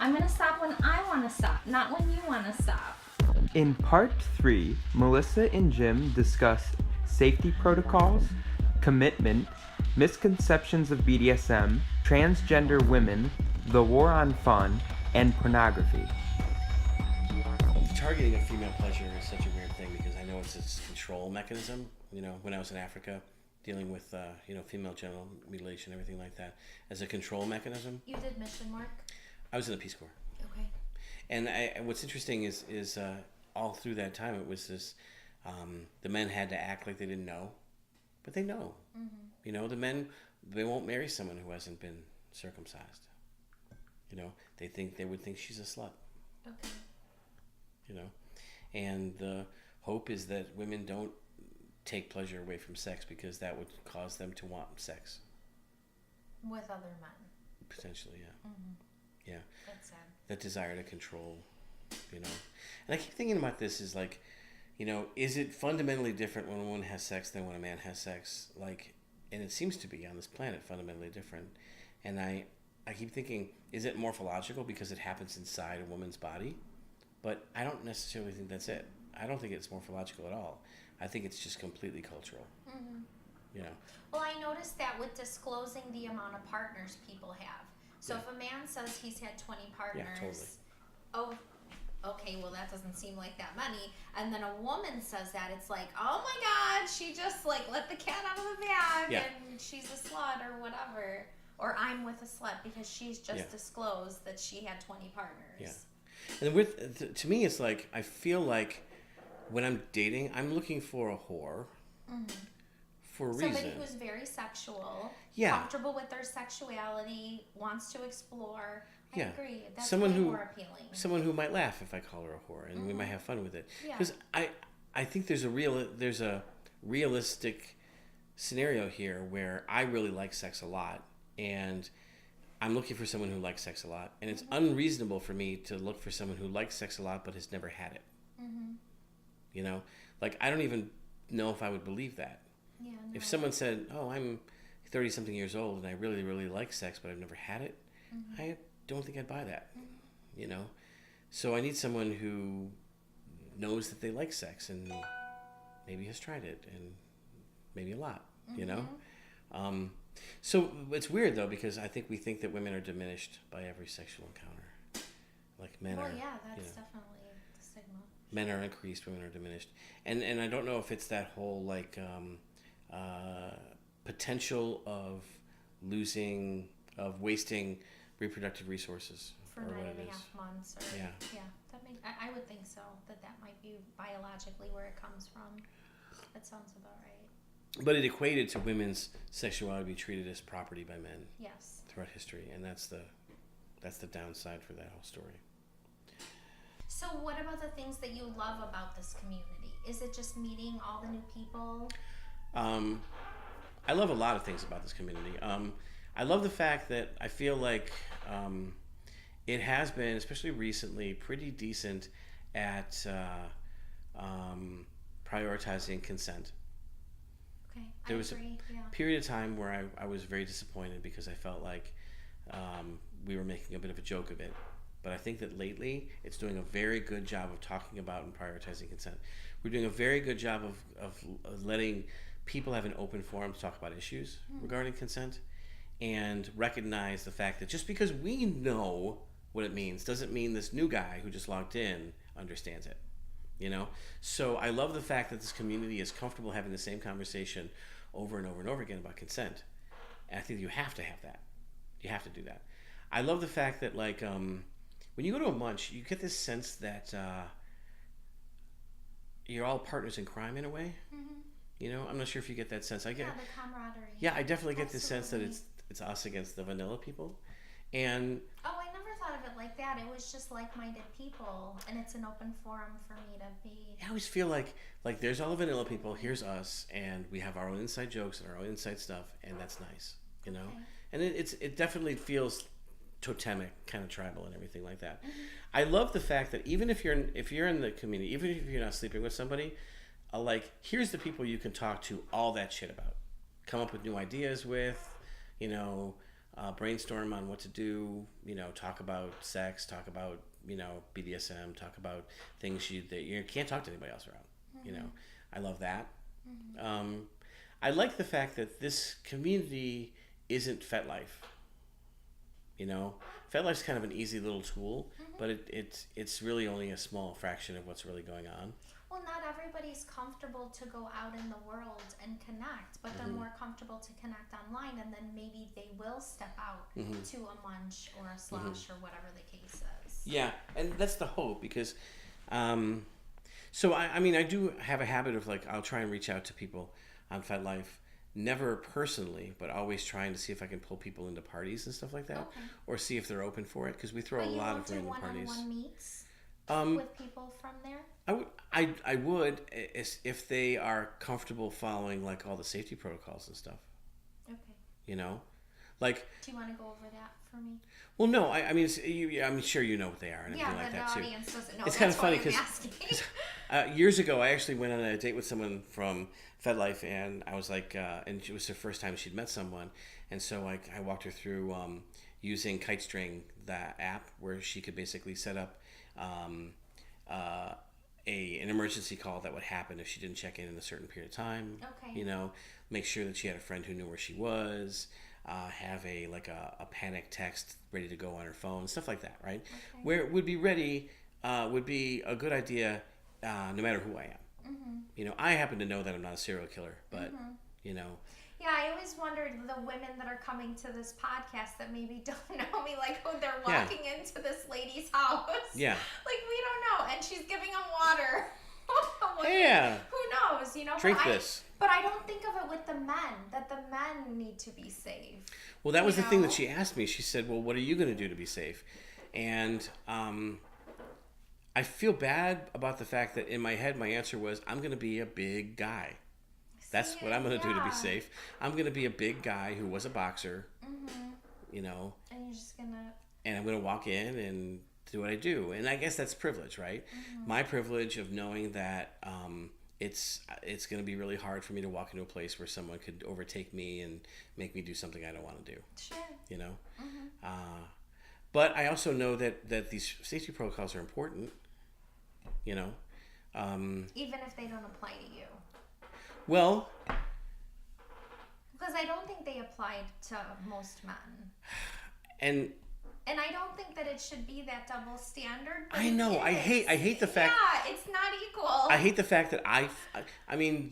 I'm gonna stop when I wanna stop, not when you wanna stop. In part 3, Melissa and Jim discuss safety protocols, commitment, misconceptions of BDSM, transgender women, the war on fun, and pornography. Targeting of female pleasure is such a weird thing because I know it's a control mechanism. You know, when I was in Africa, dealing with female genital mutilation, everything like that, as a control mechanism. You did mission work? I was in the Peace Corps. Okay. And what's interesting is all through that time it was this, the men had to act like they didn't know, but they know. Mm-hmm. You know, the men, they won't marry someone who hasn't been circumcised. You know, they would think she's a slut. Okay. You know, and the hope is that women don't take pleasure away from sex because that would cause them to want sex. With other men. Potentially, yeah. Mm-hmm. Yeah. That's sad. That desire to control, you know. And I keep thinking about this is like, you know, is it fundamentally different when a woman has sex than when a man has sex? Like, and it seems to be on this planet fundamentally different. And I keep thinking, is it morphological because it happens inside a woman's body? But I don't necessarily think that's it. I don't think it's morphological at all. I think it's just completely cultural. Mm-hmm. You know. Well, I noticed that with disclosing the amount of partners people have. So if a man says he's had 20 partners, oh, okay, well that doesn't seem like that many. And then a woman says that, it's like, oh my God, she just like let the cat out of the bag and she's a slut or whatever. Or I'm with a slut because she's just disclosed that she had 20 partners. Yeah. And to me, it's like, I feel like when I'm dating, I'm looking for a whore for a reason. Somebody who's very sexual, comfortable with their sexuality, wants to explore. I agree. That's way more appealing. Someone who might laugh if I call her a whore, and we might have fun with it. Because I think there's a realistic scenario here where I really like sex a lot, and I'm looking for someone who likes sex a lot, and it's unreasonable for me to look for someone who likes sex a lot but has never had it. Mm-hmm. You know, like I don't even know if I would believe that. Yeah, no. If someone said, "Oh, I'm 30-something years old and I really, really like sex, but I've never had it," I don't think I'd buy that. Mm-hmm. You know, so I need someone who knows that they like sex and maybe has tried it and maybe a lot. You know. So it's weird though because I think we think that women are diminished by every sexual encounter, like men are. Well, yeah, that's definitely the stigma. Men are increased, women are diminished, and I don't know if it's that whole like potential of wasting reproductive resources for 9.5 months. Or, I would think so. That might be biologically where it comes from. That sounds about right. But it equated to women's sexuality be treated as property by men. Yes. Throughout history, and that's the downside for that whole story. So what about the things that you love about this community? Is it just meeting all the new people? I love a lot of things about this community. I love the fact that I feel like it has been, especially recently, pretty decent at prioritizing consent. There was a period of time where I was very disappointed because I felt like we were making a bit of a joke of it. But I think that lately it's doing a very good job of talking about and prioritizing consent. We're doing a very good job of letting people have an open forum to talk about issues regarding consent and recognize the fact that just because we know what it means doesn't mean this new guy who just logged in understands it. You know, so I love the fact that this community is comfortable having the same conversation over and over and over again about consent. And I think you have to have that. You have to do that. I love the fact that, like, when you go to a munch, you get this sense that you're all partners in crime in a way. Mm-hmm. You know, I'm not sure if you get that sense. I get the camaraderie. Yeah, I definitely get the sense that it's us against the vanilla people. And I never thought of it like that. It was just like-minded people, and it's an open forum for me to be. I always feel like there's all the vanilla people. Here's us, and we have our own inside jokes and our own inside stuff, and that's nice, you know. Okay. And it definitely feels totemic, kind of tribal, and everything like that. Mm-hmm. I love the fact that even if you're in the community, even if you're not sleeping with somebody, like here's the people you can talk to all that shit about, come up with new ideas with, you know. brainstorm on what to do, talk about sex, talk about, BDSM, talk about things that you can't talk to anybody else around. I love that. I like the fact that this community isn't FetLife. FetLife's kind of an easy little tool, but it's really only a small fraction of what's really going on. Well, not everybody's comfortable to go out in the world and connect, but they're more comfortable to connect online, and then maybe they will step out to a munch or a slush or whatever the case is. Yeah, and that's the hope, because so I do have a habit of I'll try and reach out to people on FetLife, never personally, but always trying to see if I can pull people into parties and stuff like that, or see if they're open for it, because we throw a lot of random parties. One-on-one meets with people from there? I would if they are comfortable following all the safety protocols and stuff. Okay. Do you want to go over that for me? Well, no. I'm sure you know what they are and everything like that too. Yeah, but the audience doesn't know. It's kind of funny because years ago I actually went on a date with someone from FetLife, and I was and it was the first time she'd met someone, and so I walked her through using KiteString, that app where she could basically set up an emergency call that would happen if she didn't check in a certain period of time. Okay. Make sure that she had a friend who knew where she was, have a panic text ready to go on her phone, stuff like that, right? Okay. Where it would be ready, would be a good idea, no matter who I am. I happen to know that I'm not a serial killer, but Yeah, I always wondered the women that are coming to this podcast that maybe don't know me, who they're walking into this lady's house. Yeah. We don't know, and she's giving them water. Yeah. Who knows, Drink this. But I don't think of it with the men, that the men need to be safe. Well, that was the thing that she asked me. She said, well, what are you going to do to be safe? And I feel bad about the fact that in my head, my answer was, I'm going to be a big guy. That's what I'm going to do to be safe. I'm going to be a big guy who was a boxer, And you're just going to... And I'm going to walk in and do what I do. And I guess that's privilege, right? My privilege of knowing that it's going to be really hard for me to walk into a place where someone could overtake me and make me do something I don't want to do. Sure. But I also know that these safety protocols are important, Even if they don't apply to you. Well, because I don't think they applied to most men. And I don't think that it should be that double standard. I know. I hate the fact. Yeah, it's not equal. I hate the fact that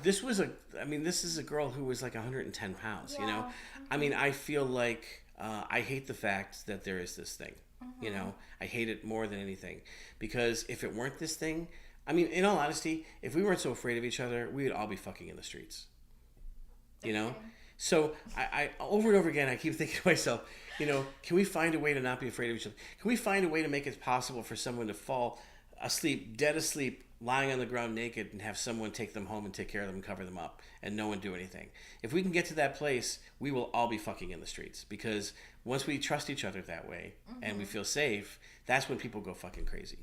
this is a girl who was 110 pounds. I feel I hate the fact that there is this thing. I hate it more than anything, because if it weren't this thing. In all honesty, if we weren't so afraid of each other, we would all be fucking in the streets. So I over and over again, I keep thinking to myself, can we find a way to not be afraid of each other? Can we find a way to make it possible for someone to fall asleep, dead asleep, lying on the ground naked, and have someone take them home and take care of them and cover them up, and no one do anything? If we can get to that place, we will all be fucking in the streets, because once we trust each other that way and we feel safe, that's when people go fucking crazy.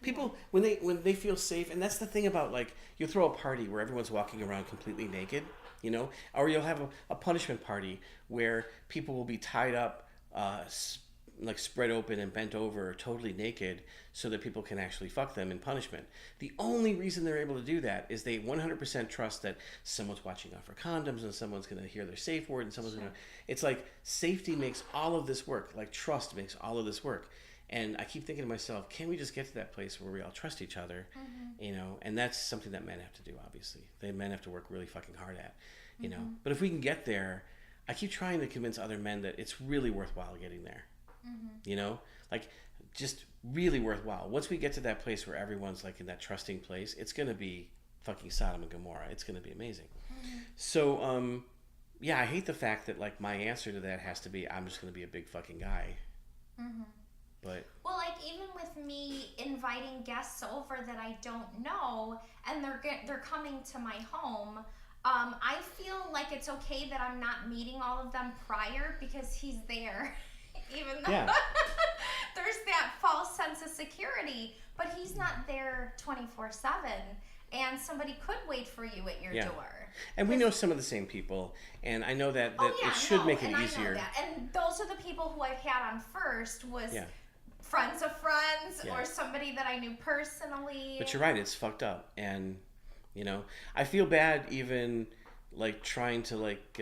People when they feel safe, and that's the thing about you'll throw a party where everyone's walking around completely naked, or you'll have a punishment party where people will be tied up, spread open and bent over, totally naked, so that people can actually fuck them in punishment. The only reason they're able to do that is they 100% trust that someone's watching out for condoms, and someone's going to hear their safe word, and someone's going to. It's safety makes all of this work. Trust makes all of this work. And I keep thinking to myself, can we just get to that place where we all trust each other, And that's something that men have to do, obviously. Men have to work really fucking hard at, But if we can get there, I keep trying to convince other men that it's really worthwhile getting there, just really worthwhile. Once we get to that place where everyone's in that trusting place, it's going to be fucking Sodom and Gomorrah. It's going to be amazing. So, I hate the fact that my answer to that has to be, I'm just going to be a big fucking guy. But well, even with me inviting guests over that I don't know, and they're coming to my home, I feel like it's okay that I'm not meeting all of them prior, because he's there. Even though there's that false sense of security, but he's not there 24/7. and somebody could wait for you at your door. And we know some of the same people, and I know that it should make it easier. I know that. And those are the people who I've had on first was friends of friends or somebody that I knew personally. But you're right, it's fucked up. And, you know, I feel bad even, like, trying to, like,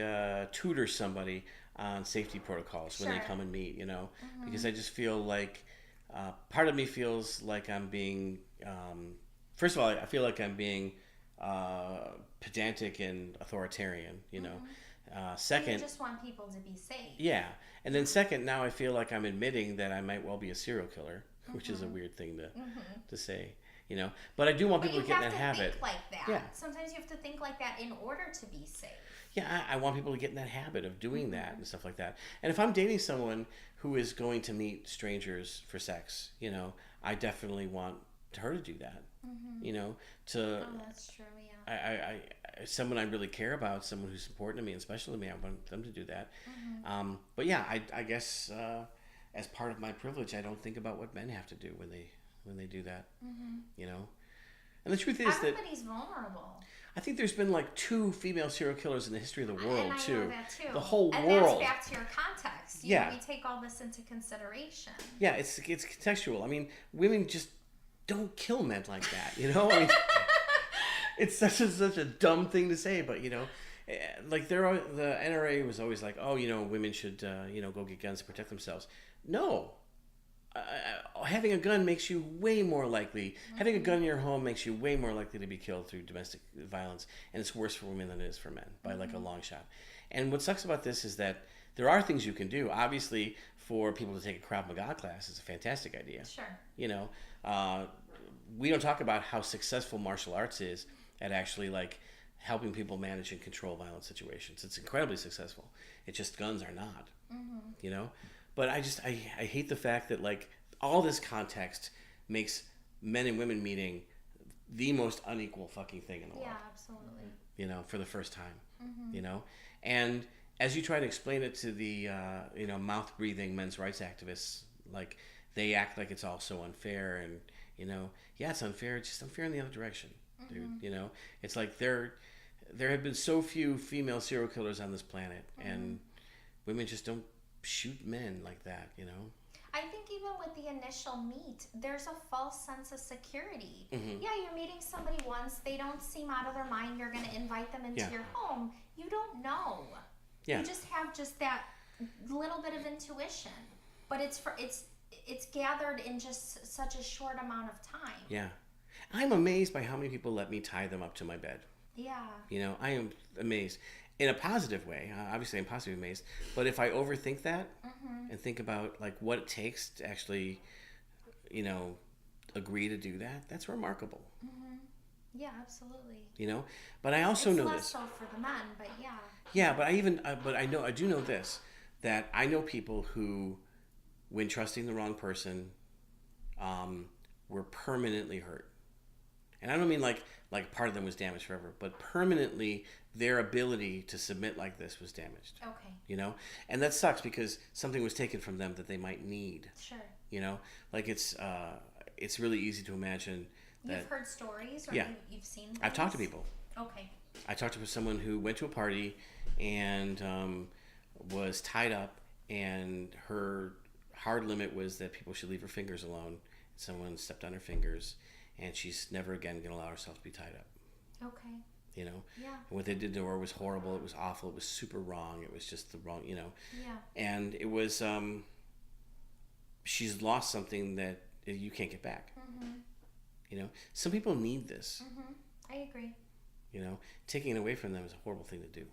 tutor somebody on safety protocols when they come and meet, you know, because I just feel like part of me feels like I'm being, first of all, I feel like I'm being pedantic and authoritarian, you know. Second, you just want people to be safe. Yeah, and then second, now I feel like I'm admitting that I might well be a serial killer, which is a weird thing to say, you know. But I do want people to get in that habit. Think like that. Yeah. Sometimes you have to think like that in order to be safe. Yeah, I want people to get in that habit of doing that and stuff like that. And if I'm dating someone who is going to meet strangers for sex, you know, I definitely want her to do that. You know, that's true. Yeah. Someone I really care about, someone who's important to me and special to me, I want them to do that. But yeah, I guess as part of my privilege, I don't think about what men have to do when they do that. You know, and the truth is everybody's vulnerable. I think there's been like 2 female serial killers in the history of the world, and I know that too. The whole and world. And that's back to your context. You know, we take all this into consideration. Yeah, it's contextual. I mean, women just don't kill men like that, you know? I mean, it's such a dumb thing to say, but, you know, like the NRA was always like, oh, you know, women should, you know, go get guns to protect themselves. No. Having a gun makes you way more likely. Having a gun in your home makes you way more likely to be killed through domestic violence, and it's worse for women than it is for men by like a long shot. And what sucks about this is that there are things you can do. Obviously, for people to take a Krav Maga class is a fantastic idea. Sure. You know, we don't talk about how successful martial arts is at actually like helping people manage and control violent situations. It's incredibly successful. It's just guns are not. You know. But I hate the fact that like all this context makes men and women meeting the most unequal fucking thing in the world. Yeah, absolutely. You know, for the first time. You know, and as you try to explain it to the you know, mouth breathing men's rights activists, like they act like it's all so unfair, and you know, yeah, it's unfair. It's just unfair in the other direction, dude. You know, it's like there have been so few female serial killers on this planet, and women just don't shoot men like that, you know. I think even with the initial meet, there's a false sense of security. Yeah, you're meeting somebody once, they don't seem out of their mind, you're going to invite them into your home. You don't know. You just have that little bit of intuition, but it's gathered in just such a short amount of time. Yeah. I'm amazed by how many people let me tie them up to my bed. Yeah. You know, I am amazed. In a positive way, obviously I'm positively amazed, but if I overthink that and think about like what it takes to actually, you know, agree to do that, that's remarkable. Yeah, absolutely. You know, but I also know this. It's less so for the men, but yeah. Yeah, but I do know this, that I know people who, when trusting the wrong person, were permanently hurt. And I don't mean like part of them was damaged forever, but permanently their ability to submit like this was damaged. Okay. You know? And that sucks because something was taken from them that they might need. Sure. You know? Like it's really easy to imagine that... You've heard stories or you've seen things? I've talked to people. Okay. I talked to someone who went to a party and was tied up, and her hard limit was that people should leave her fingers alone. Someone stepped on her fingers, and she's never again going to allow herself to be tied up. Okay. You know? Yeah. And what they did to her was horrible. It was awful. It was super wrong. It was just the wrong, you know? Yeah. And it was, she's lost something that you can't get back. You know? Some people need this. I agree. You know? Taking it away from them is a horrible thing to do.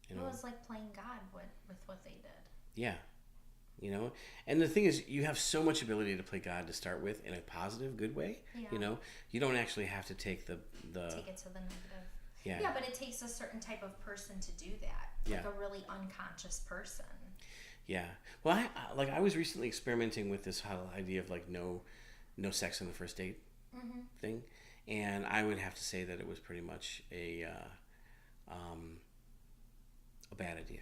You know? It was like playing God with what they did. Yeah. You know, and the thing is, you have so much ability to play God to start with in a positive, good way. Yeah. You know, you don't actually have to take the take it to the negative. Yeah. Yeah, but it takes a certain type of person to do that. Like a really unconscious person. Yeah. Well, I was recently experimenting with this whole idea of like no sex on the first date thing, and I would have to say that it was pretty much a bad idea.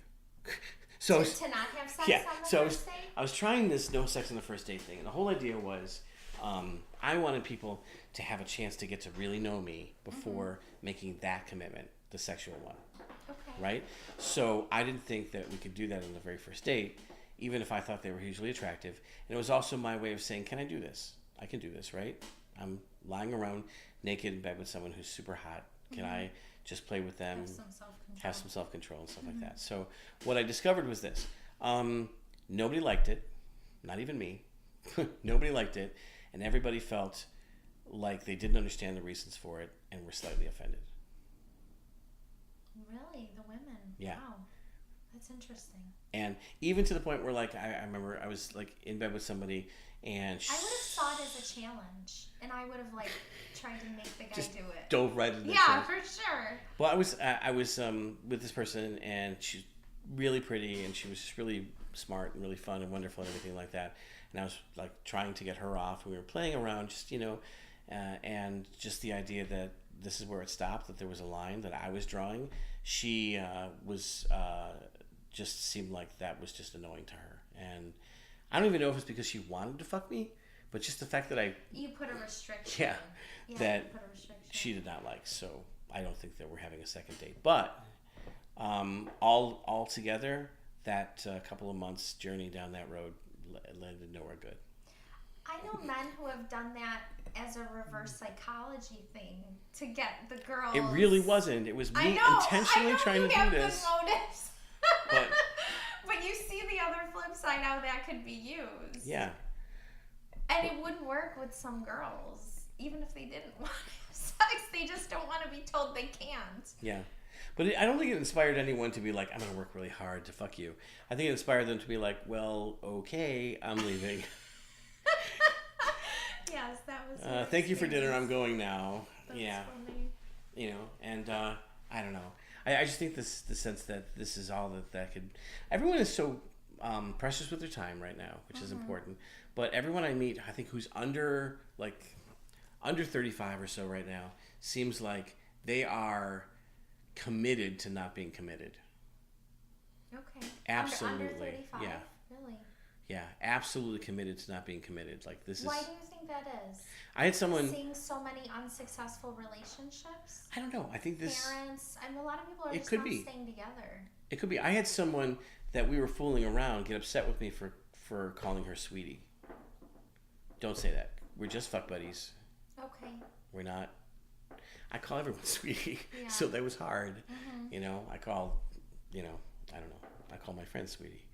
So to not have sex on the first date? I was trying this no sex on the first date thing, and the whole idea was I wanted people to have a chance to get to really know me before making that commitment, the sexual one. Okay. Right? So I didn't think that we could do that on the very first date, even if I thought they were hugely attractive. And it was also my way of saying, can I do this? I can do this, right? I'm lying around naked in bed with someone who's super hot. Can I just play with them? Have some self-control and stuff like that. So what I discovered was this. Nobody liked it. Not even me. Nobody liked it. And everybody felt like they didn't understand the reasons for it and were slightly offended. Really? The women? Yeah. Wow. That's interesting. And even to the point where, like, I remember I was, like, in bed with somebody and... I would have saw it as a challenge. And I would have, like, tried to make the guy just do it. Dove right into the challenge. challenge. For sure. Well, I was with this person, and she's really pretty, and she was just really smart and really fun and wonderful and everything like that. And I was, like, trying to get her off. We were playing around, just, and just the idea that this is where it stopped, that there was a line that I was drawing. She was just seemed like that was just annoying to her. And I don't even know if it's because she wanted to fuck me, but just the fact that you put a restriction. Yeah, that she did not like. So I don't think that we're having a second date. But all together, that couple of months journey down that road landed nowhere good. I know men who have done that as a reverse psychology thing to get the girls. It really wasn't. It was me intentionally trying to do this. Good motives. But you see the other flip side how that could be used. Yeah. And it wouldn't work with some girls, even if they didn't want to have sex. They just don't want to be told they can't. Yeah. But I don't think it inspired anyone to be like, I'm going to work really hard to fuck you. I think it inspired them to be like, well, okay, I'm leaving. Yes, that was thank you for dinner, I'm going now. That's funny. And I don't know. I just think the sense that this is all that could... Everyone is so precious with their time right now, which is important. But everyone I meet, I think, who's under 35 or so right now, seems like they are committed to not being committed. Okay. Absolutely. Under 35? Yeah. Really? Yeah, absolutely committed to not being committed. Like, this is... Why do you think that is? I had someone... Seeing so many unsuccessful relationships? I don't know. I think this... Parents... I mean, a lot of people are just not staying together. It could be. I had someone that we were fooling around get upset with me for calling her sweetie. Don't say that. We're just fuck buddies. Okay. We're not... I call everyone sweetie, Yeah. so that was hard. Mm-hmm. I call, I don't know. I call my friend sweetie.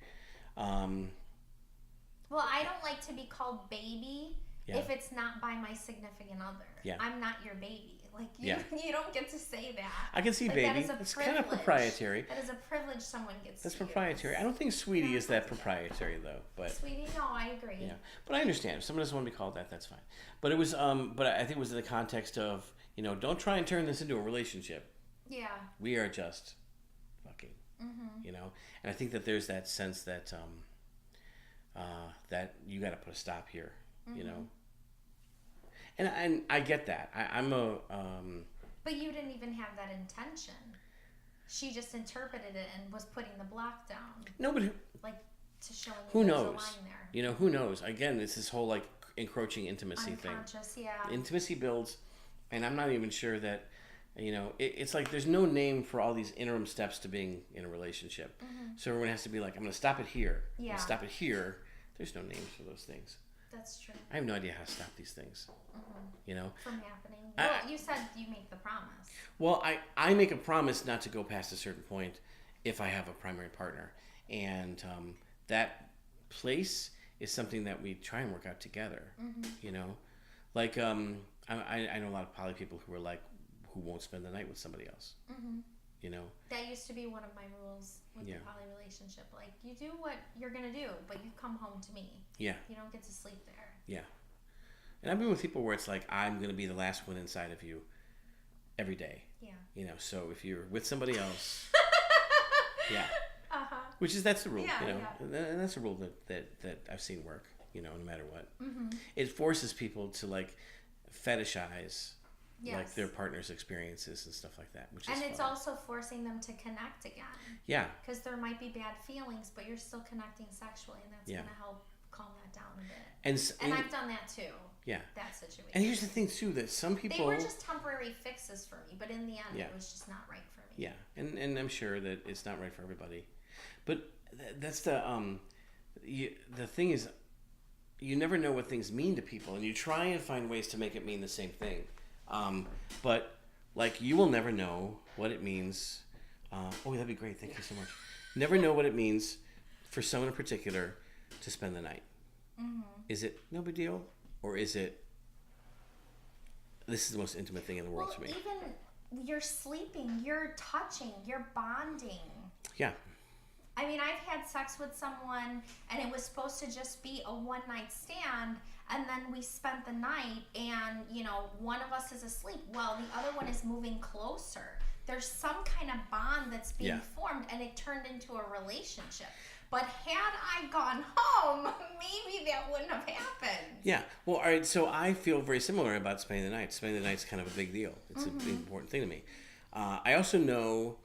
Well, I don't like to be called baby if it's not by my significant other. Yeah. I'm not your baby. Like, you don't get to say that. I can see like, baby. That is It's kind of proprietary. That is a privilege someone gets That's to proprietary. use. I don't think sweetie is that proprietary, though. But sweetie, no, I agree. Yeah, but I understand. If someone doesn't want to be called that, that's fine. But it was, but I think it was in the context of, don't try and turn this into a relationship. Yeah. We are just fucking. And I think that there's that sense that that you got to put a stop here. And I get that. I'm a. But you didn't even have that intention. She just interpreted it and was putting the block down. No, but to show who there's knows? a line there. Who knows? Again, it's this whole encroaching intimacy thing. Unconscious, yeah. Intimacy builds, and I'm not even sure that. It's like there's no name for all these interim steps to being in a relationship. So everyone has to be like, I'm going to stop it here. I'm going to stop it here. There's no names for those things. That's true. I have no idea how to stop these things. From happening. Well, you said you make the promise. Well, I make a promise not to go past a certain point if I have a primary partner. And that place is something that we try and work out together. Like, I know a lot of poly people who are who won't spend the night with somebody else. That used to be one of my rules with the poly relationship. Like, you do what you're going to do, but you come home to me. Yeah. You don't get to sleep there. Yeah. And I've been with people where it's like, I'm going to be the last one inside of you every day. Yeah. So if you're with somebody else, yeah. Uh-huh. That's the rule, Yeah. And that's a rule that I've seen work, no matter what. It forces people to fetishize their partner's experiences and stuff like that, which is it's fun. also forcing them to connect again. Yeah. Because there might be bad feelings, but you're still connecting sexually, and that's going to help calm that down a bit. And I've done that too. that situation. And here's the thing too, that some people, they were just temporary fixes for me, but in the end, it was just not right for me. Yeah, and I'm sure that it's not right for everybody, but that's the thing is, you never know what things mean to people, and you try and find ways to make it mean the same thing, but like you will never know what it means. That'd be great. Thank you so much. Never know what it means for someone in particular to spend the night. Mm-hmm. Is it no big deal, or is it this is the most intimate thing in the world to me? Even you're sleeping, you're touching, you're bonding. Yeah. I mean, I've had sex with someone and it was supposed to just be a one-night stand, and then we spent the night and, one of us is asleep while the other one is moving closer. There's some kind of bond that's being formed, and it turned into a relationship. But had I gone home, maybe that wouldn't have happened. Yeah. Well, all right, so I feel very similar about spending the night. Spending the night's kind of a big deal. It's an important thing to me. I also know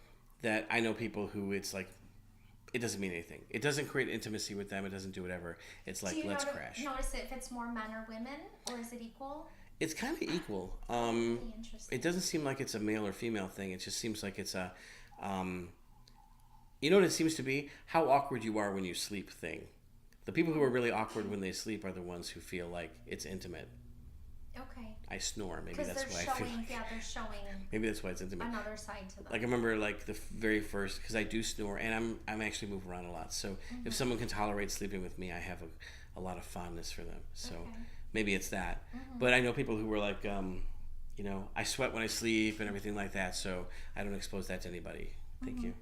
that I know people who it's like, it doesn't mean anything. It doesn't create intimacy with them. It doesn't do whatever. It's like, let's crash. Notice if it's more men or women, or is it equal? It's kind of equal. Really interesting. It doesn't seem like it's a male or female thing. It just seems like it's a, you know what it seems to be? How awkward you are when you sleep thing. The people who are really awkward when they sleep are the ones who feel like it's intimate. Okay. I snore. Maybe that's why I feel like... Yeah, they're showing... Maybe that's why it's intimate. Another side to them. Like I remember like the very first... Because I do snore and I'm actually move around a lot. So if someone can tolerate sleeping with me, I have a lot of fondness for them. So maybe it's that. But I know people who were like, I sweat when I sleep and everything like that. So I don't expose that to anybody. Thank you.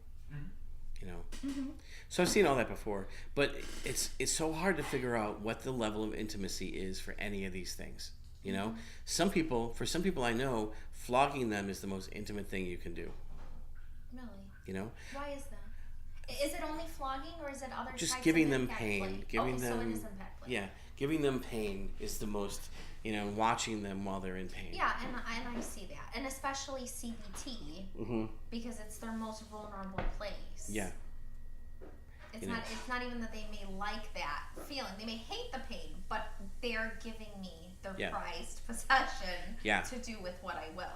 So I've seen all that before, but it's so hard to figure out what the level of intimacy is for any of these things. For some people I know, flogging them is the most intimate thing you can do. Really? Why is that? Is it only flogging, or is it other just types giving of them impact pain, play? giving them so it is impact play. Yeah, giving them pain is the most. Watching them while they're in pain. Yeah, and I see that, and especially CBT, because it's their most vulnerable place. Yeah. It's not even that they may like that feeling. They may hate the pain, but they're giving me their prized possession to do with what I will.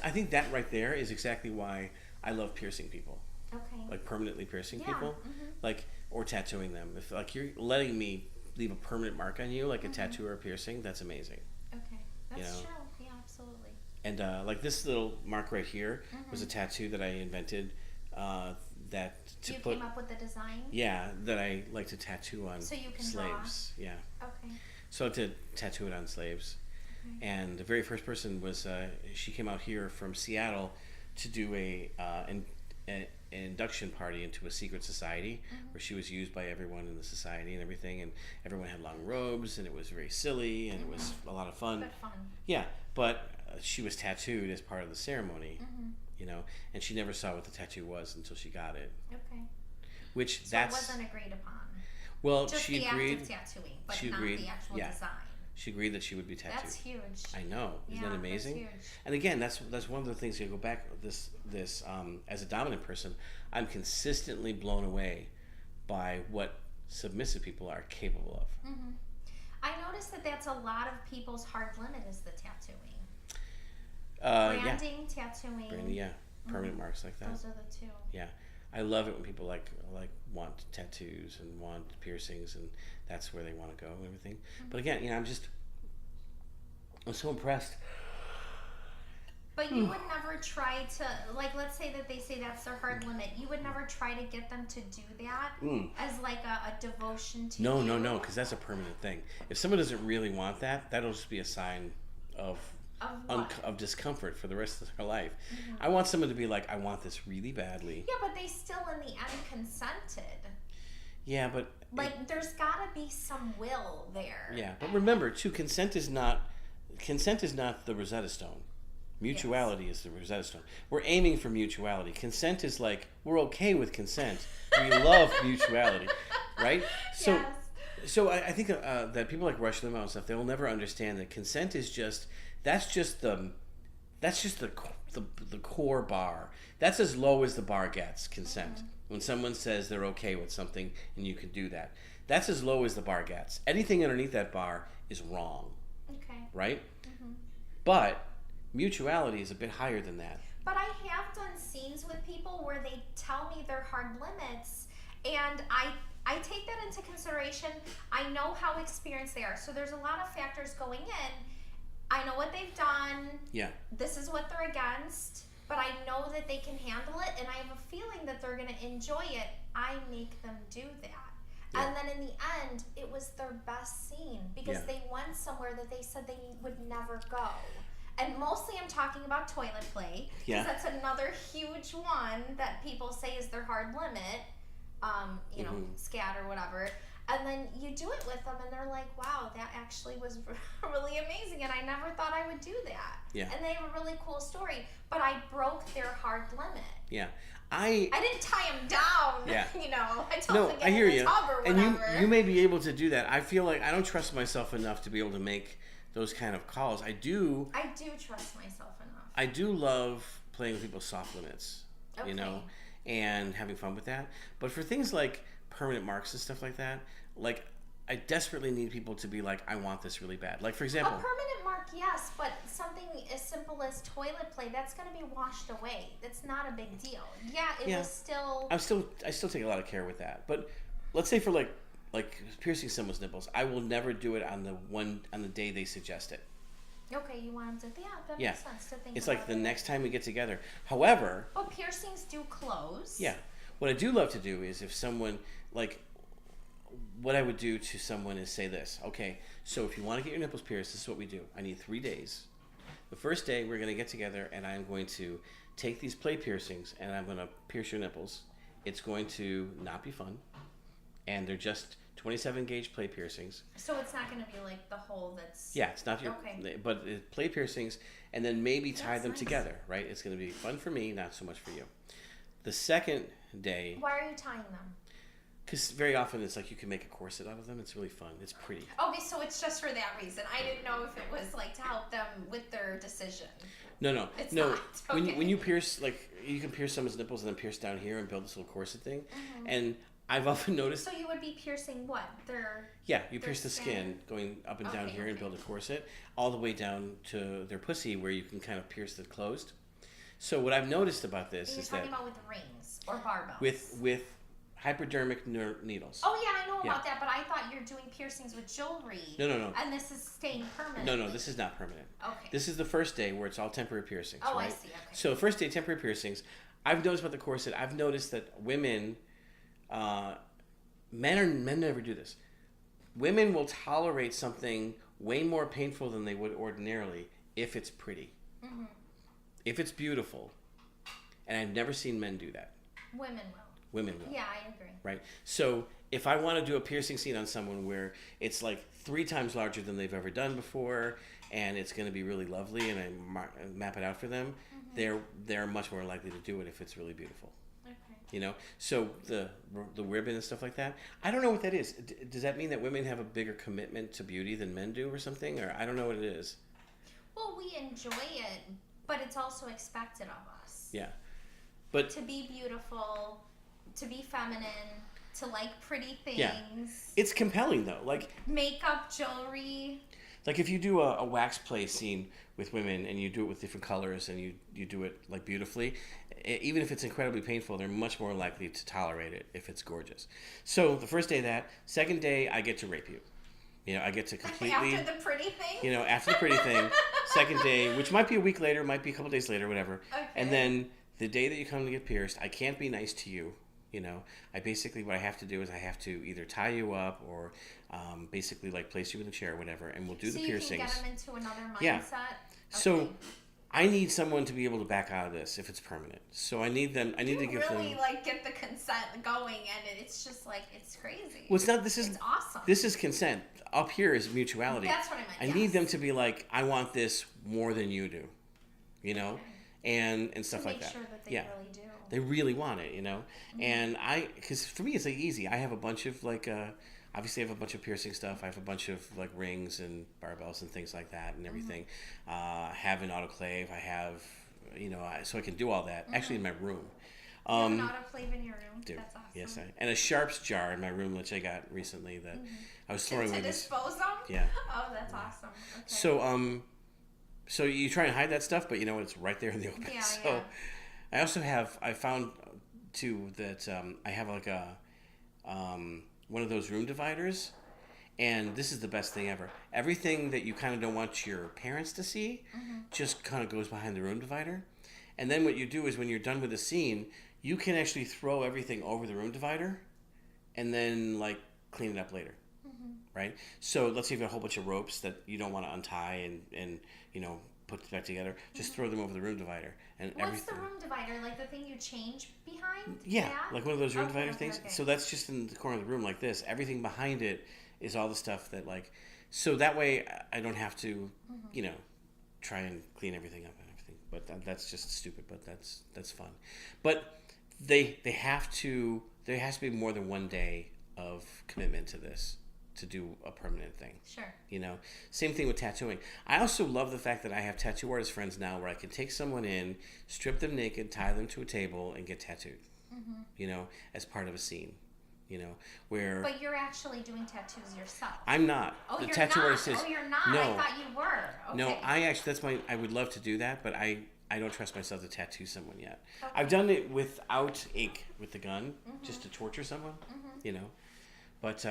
I think that right there is exactly why I love piercing people. Okay. Like permanently piercing people, or tattooing them. If like you're letting me leave a permanent mark on you, like a tattoo or a piercing, that's amazing. Okay, that's true. Yeah, absolutely. And like this little mark right here was a tattoo that I invented. You came up with the design? Yeah, that I like to tattoo on so you can slaves. Draw. Yeah. Okay. So I like to tattoo it on slaves. Okay. And the very first person was she came out here from Seattle to do an induction party into a secret society where she was used by everyone in the society and everything, and everyone had long robes, and it was very silly, and it was a lot of fun. But fun. Yeah, but she was tattooed as part of the ceremony, and she never saw what the tattoo was until she got it. Okay. So it wasn't agreed upon. Well, just she the agreed. Act of tattooing, but she not agreed. the actual design. She agreed that she would be tattooed. That's huge. I know. Isn't that amazing? That's huge. And again, that's one of the things you go back this as a dominant person, I'm consistently blown away by what submissive people are capable of. Mm-hmm. I noticed that that's a lot of people's hard limit is the tattooing. Branding, tattooing. Branding, permanent marks like that. Those are the two. Yeah. I love it when people like want tattoos and want piercings, and that's where they want to go and everything. But again, I'm so impressed. But you would never try to, let's say that they say that's their hard limit. You would never try to get them to do that as like a devotion to you? No, because that's a permanent thing. If someone doesn't really want that, that'll just be a sign of discomfort for the rest of their life. I want someone to be like, I want this really badly. Yeah, but they still in the end consented. Yeah, but... there's gotta be some will there. Yeah, but remember, too, consent is not the Rosetta Stone. Mutuality is the Rosetta Stone. We're aiming for mutuality. Consent is like, we're okay with consent. We love mutuality, right? So I think that people like Rush Limbaugh and stuff, they'll never understand that consent is just... That's just the core bar. That's as low as the bar gets, consent. When someone says they're okay with something and you can do that. That's as low as the bar gets. Anything underneath that bar is wrong. Okay. Right? But mutuality is a bit higher than that. But I have done scenes with people where they tell me their hard limits, and I take that into consideration. I know how experienced they are. So there's a lot of factors going in. I know what they've done. Yeah. This is what they're against, but I know that they can handle it, and I have a feeling that they're going to enjoy it. I make them do that. Yeah. And then in the end, it was their best scene because they went somewhere that they said they would never go. And mostly I'm talking about toilet play because that's another huge one that people say is their hard limit, you know, scat or whatever. And then you do it with them and they're like, wow, that actually was really amazing and I never thought I would do that. Yeah. And they have a really cool story, but I broke their hard limit. Yeah. I didn't tie them down, you know. I told them to get in the tub or And whatever. you may be able to do that. I feel like I don't trust myself enough to be able to make those kind of calls. I do trust myself enough. I do love playing with people's soft limits, you know, and having fun with that. But for things like permanent marks and stuff like that, like I desperately need people to be like, I want this really bad. Like for example, a permanent mark, yes, but something as simple as toilet play, that's going to be washed away. That's not a big deal. Yeah, it was still. I still take a lot of care with that. But let's say for like piercing someone's nipples, I will never do it on the day they suggest it. Okay, you want them to, that makes sense to think. It's like the next time we get together. However, but piercings do close. Yeah, what I do love to do is if someone like. What I would do to someone is say this, okay, so if you want to get your nipples pierced, this is what we do. I need 3 days. The first day, we're going to get together, and I'm going to take these play piercings, and I'm going to pierce your nipples. It's going to not be fun, and they're just 27 gauge play piercings. So it's not going to be like the hole that's... Yeah, it's not your... Okay. But play piercings, and then maybe tie them together, right? It's going to be fun for me, not so much for you. The second day... Why are you tying them? Because very often it's like you can make a corset out of them. It's really fun. It's pretty. Okay, so it's just for that reason. I didn't know if it was like to help them with their decision. No. It's not. Okay. When you pierce, like you can pierce someone's nipples and then pierce down here and build this little corset thing. And I've often noticed. So you would be piercing what? You pierce the skin going up and down here and build a corset all the way down to their pussy where you can kind of pierce it closed. So what I've noticed about this is that. You're talking about with rings or barbells. With hypodermic needles. Oh yeah, I know about that, but I thought you're doing piercings with jewelry. No. And this is staying permanent. No, this is not permanent. Okay. This is the first day where it's all temporary piercings. Oh, right? I see. Okay. So the first day, temporary piercings. I've noticed about the corset. I've noticed that women, men never do this. Women will tolerate something way more painful than they would ordinarily if it's pretty, if it's beautiful, and I've never seen men do that. Women will. Women will. Yeah, I agree. Right? So if I want to do a piercing scene on someone where it's like 3 times larger than they've ever done before and it's going to be really lovely and I map it out for them, they're much more likely to do it if it's really beautiful. Okay. You know? So the ribbon and stuff like that, I don't know what that is. Does that mean that women have a bigger commitment to beauty than men do or something? Or I don't know what it is. Well, we enjoy it, but it's also expected of us. Yeah. But to be beautiful, to be feminine, to like pretty things. Yeah. It's compelling though. Like makeup, jewelry. Like if you do a wax play scene with women and you do it with different colors and you do it like beautifully, even if it's incredibly painful, they're much more likely to tolerate it if it's gorgeous. So the first day of that, second day I get to rape you. You know, I get to completely... After the pretty thing? You know, after the pretty thing. Second day, which might be a week later, might be a couple days later, whatever. Okay. And then the day that you come to get pierced, I can't be nice to you. You know, what I have to do is I have to either tie you up or basically like place you in a chair or whatever, and we'll do the piercings. So you can get them into another mindset? Yeah. Okay. So I need someone to be able to back out of this if it's permanent. So I need to give them... You really like get the consent going and it's just like, it's crazy. Well, it's not, it's awesome. This is consent. Up here is mutuality. That's what I meant, I need them to be like, I want this more than you do. You know? And stuff like that. To make sure that they really do. They really want it, you know? And because for me it's like easy. I have a bunch of like, obviously I have a bunch of piercing stuff. I have a bunch of like rings and barbells and things like that and everything. I have an autoclave. I have, you know, so I can do all that actually in my room. You have an autoclave in your room? Do. That's awesome. Yes, and a Sharps jar in my room, which I got recently that I was throwing to away. dispose them? Yeah. Oh, that's awesome. Okay. So you try and hide that stuff, but you know it's right there in the open. Yeah, so I found too that I have like a one of those room dividers, and this is the best thing ever. Everything that you kind of don't want your parents to see just kind of goes behind the room divider. And then what you do is when you're done with the scene, you can actually throw everything over the room divider and then like clean it up later. Right? So let's say you have a whole bunch of ropes that you don't want to untie and you know, put back together. Just throw them over the room divider. And what's the room divider? Like the thing you change behind? Yeah, like one of those room divider things. Okay. So that's just in the corner of the room like this. Everything behind it is all the stuff that like, so that way I don't have to, you know, try and clean everything up and everything. But that's just stupid, but that's fun. But there has to be more than one day of commitment to this to do a permanent thing. Sure. You know, same thing with tattooing. I also love the fact that I have tattoo artist friends now where I can take someone in, strip them naked, tie them to a table, and get tattooed. You know, as part of a scene. You know, where. But you're actually doing tattoos yourself. I'm not. Oh, the you're tattoo not. artist is. Oh, you're not. No. I thought you were. Okay. No, I would love to do that, but I don't trust myself to tattoo someone yet. Okay. I've done it without ink with the gun, just to torture someone. You know, but.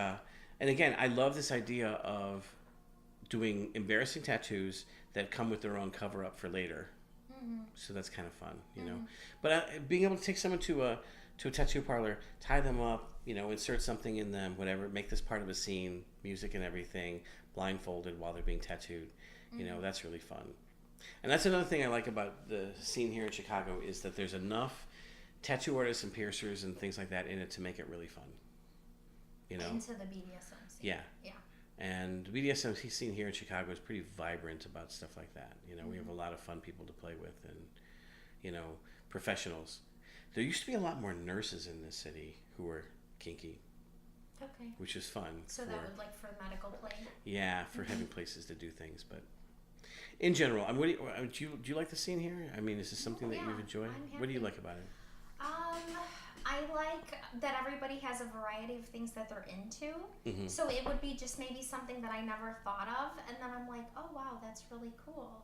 And again, I love this idea of doing embarrassing tattoos that come with their own cover-up for later. So that's kind of fun, you know. But being able to take someone to a tattoo parlor, tie them up, you know, insert something in them, whatever, make this part of a scene, music and everything, blindfolded while they're being tattooed, you know, that's really fun. And that's another thing I like about the scene here in Chicago is that there's enough tattoo artists and piercers and things like that in it to make it really fun. You know, into the BDSM scene. Yeah. Yeah. And the BDSM scene here in Chicago is pretty vibrant about stuff like that. You know, we have a lot of fun people to play with and, you know, professionals. There used to be a lot more nurses in this city who were kinky. Okay. Which is fun. So that would like for medical play? Yeah, for having places to do things. But in general, do you like the scene here? I mean, is this something that you've enjoyed? What do you like about it? I like that everybody has a variety of things that they're into. So it would be just maybe something that I never thought of, and then I'm like, oh wow, that's really cool.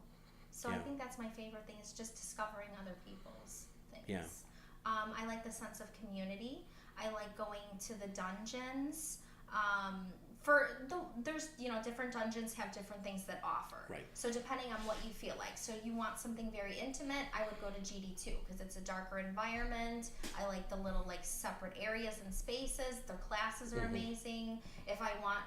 So I think that's my favorite thing is just discovering other people's things. Yeah. I like the sense of community. I like going to the dungeons. There's different dungeons have different things that offer. Right. So depending on what you feel like. So you want something very intimate, I would go to GD2 because it's a darker environment. I like the little like separate areas and spaces. Their classes are amazing. If I want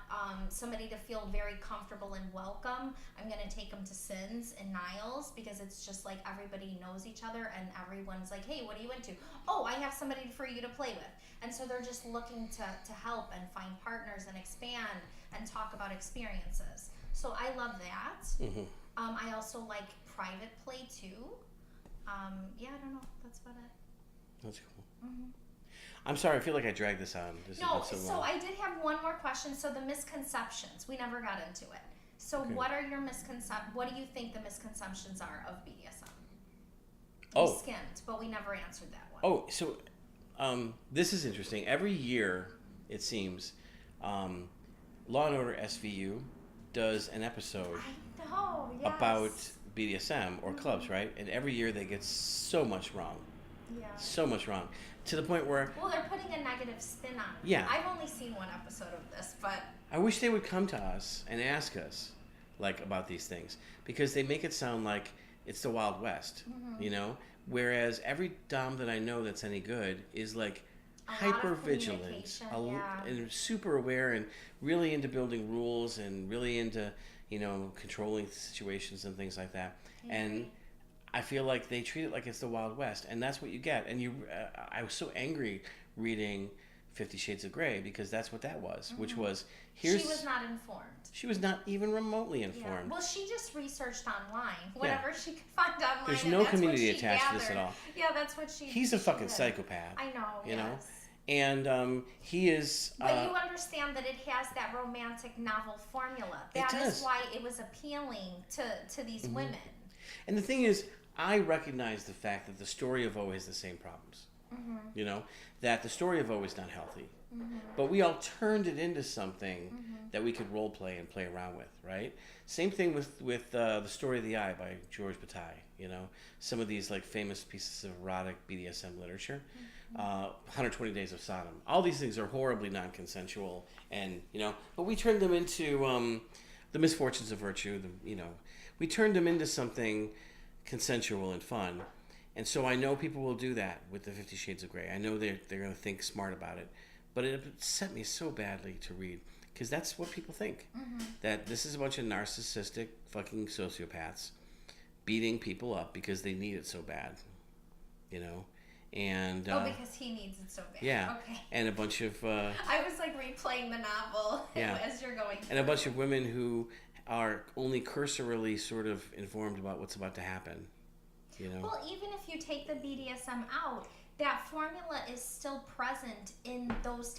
somebody to feel very comfortable and welcome, I'm gonna take them to Sins and Niles because it's just like everybody knows each other and everyone's like, hey, what are you into? Oh, I have somebody for you to play with. And so they're just looking to help and find partners and expand and talk about experiences. So I love that. I also like private play too. Yeah, I don't know. That's about it. That's cool. I'm sorry. I feel like I dragged this on. So I did have one more question. So the misconceptions. We never got into it. So what are your what do you think the misconceptions are of BDSM? We skimmed, but we never answered that one. Oh, so this is interesting. Every year, it seems, Law and Order SVU does an episode about BDSM or clubs, right? And every year they get so much wrong. Yeah. So much wrong. To the point where... Well, they're putting a negative spin on it. Yeah. I've only seen one episode of this, but... I wish they would come to us and ask us, like, about these things. Because they make it sound like it's the Wild West, you know? Whereas every dom that I know that's any good is, like, hyper vigilant and super aware and really into building rules and really into, you know, controlling situations and things like that. And I feel like they treat it like it's the Wild West, and that's what you get. And I was so angry reading 50 Shades of Grey because that's what that was, which was she was not informed. She was not even remotely informed. Well, she just researched online, whatever she could find online. There's no community attached to this at all. Yeah, that's what she. He's a fucking psychopath. I know. You know. And he is... But you understand that it has that romantic novel formula. That is why it was appealing to these women. And the thing is, I recognize the fact that the story of O has the same problems. You know, that the story of O is not healthy. But we all turned it into something that we could role play and play around with, right? Same thing with The Story of the Eye by George Bataille, you know? Some of these, like, famous pieces of erotic BDSM literature. 120 Days of Sodom. All these things are horribly non-consensual, and, you know, but we turned them into The Misfortunes of Virtue, you know. We turned them into something consensual and fun. And so I know people will do that with the 50 Shades of Grey. I know they're going to think smart about it. But it upset me so badly to read, because that's what people think. That this is a bunch of narcissistic fucking sociopaths beating people up because they need it so bad, you know? And because he needs it so bad. Yeah. Okay. And a bunch of... I was like replaying the novel as you're going through. And a bunch of women who are only cursorily sort of informed about what's about to happen, you know? Well, even if you take the BDSM out, that formula is still present in those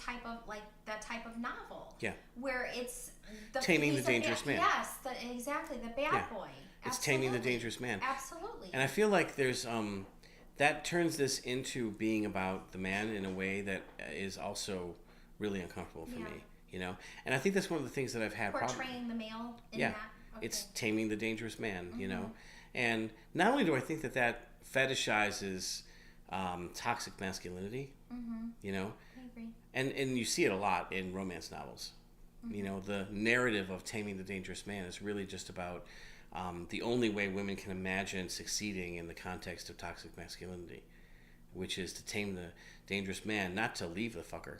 that type of novel. Yeah. Where it's Taming the Dangerous Man. Yes, exactly, the bad boy. It's Taming the Dangerous Man. Absolutely. And I feel like there's that turns this into being about the man in a way that is also really uncomfortable for me, you know. And I think that's one of the things that I've had portraying the male in that. Okay. It's Taming the Dangerous Man, you know. And not only do I think that fetishizes toxic masculinity, you know, I agree. And you see it a lot in romance novels. You know, the narrative of Taming the Dangerous Man is really just about the only way women can imagine succeeding in the context of toxic masculinity, which is to tame the dangerous man, not to leave the fucker,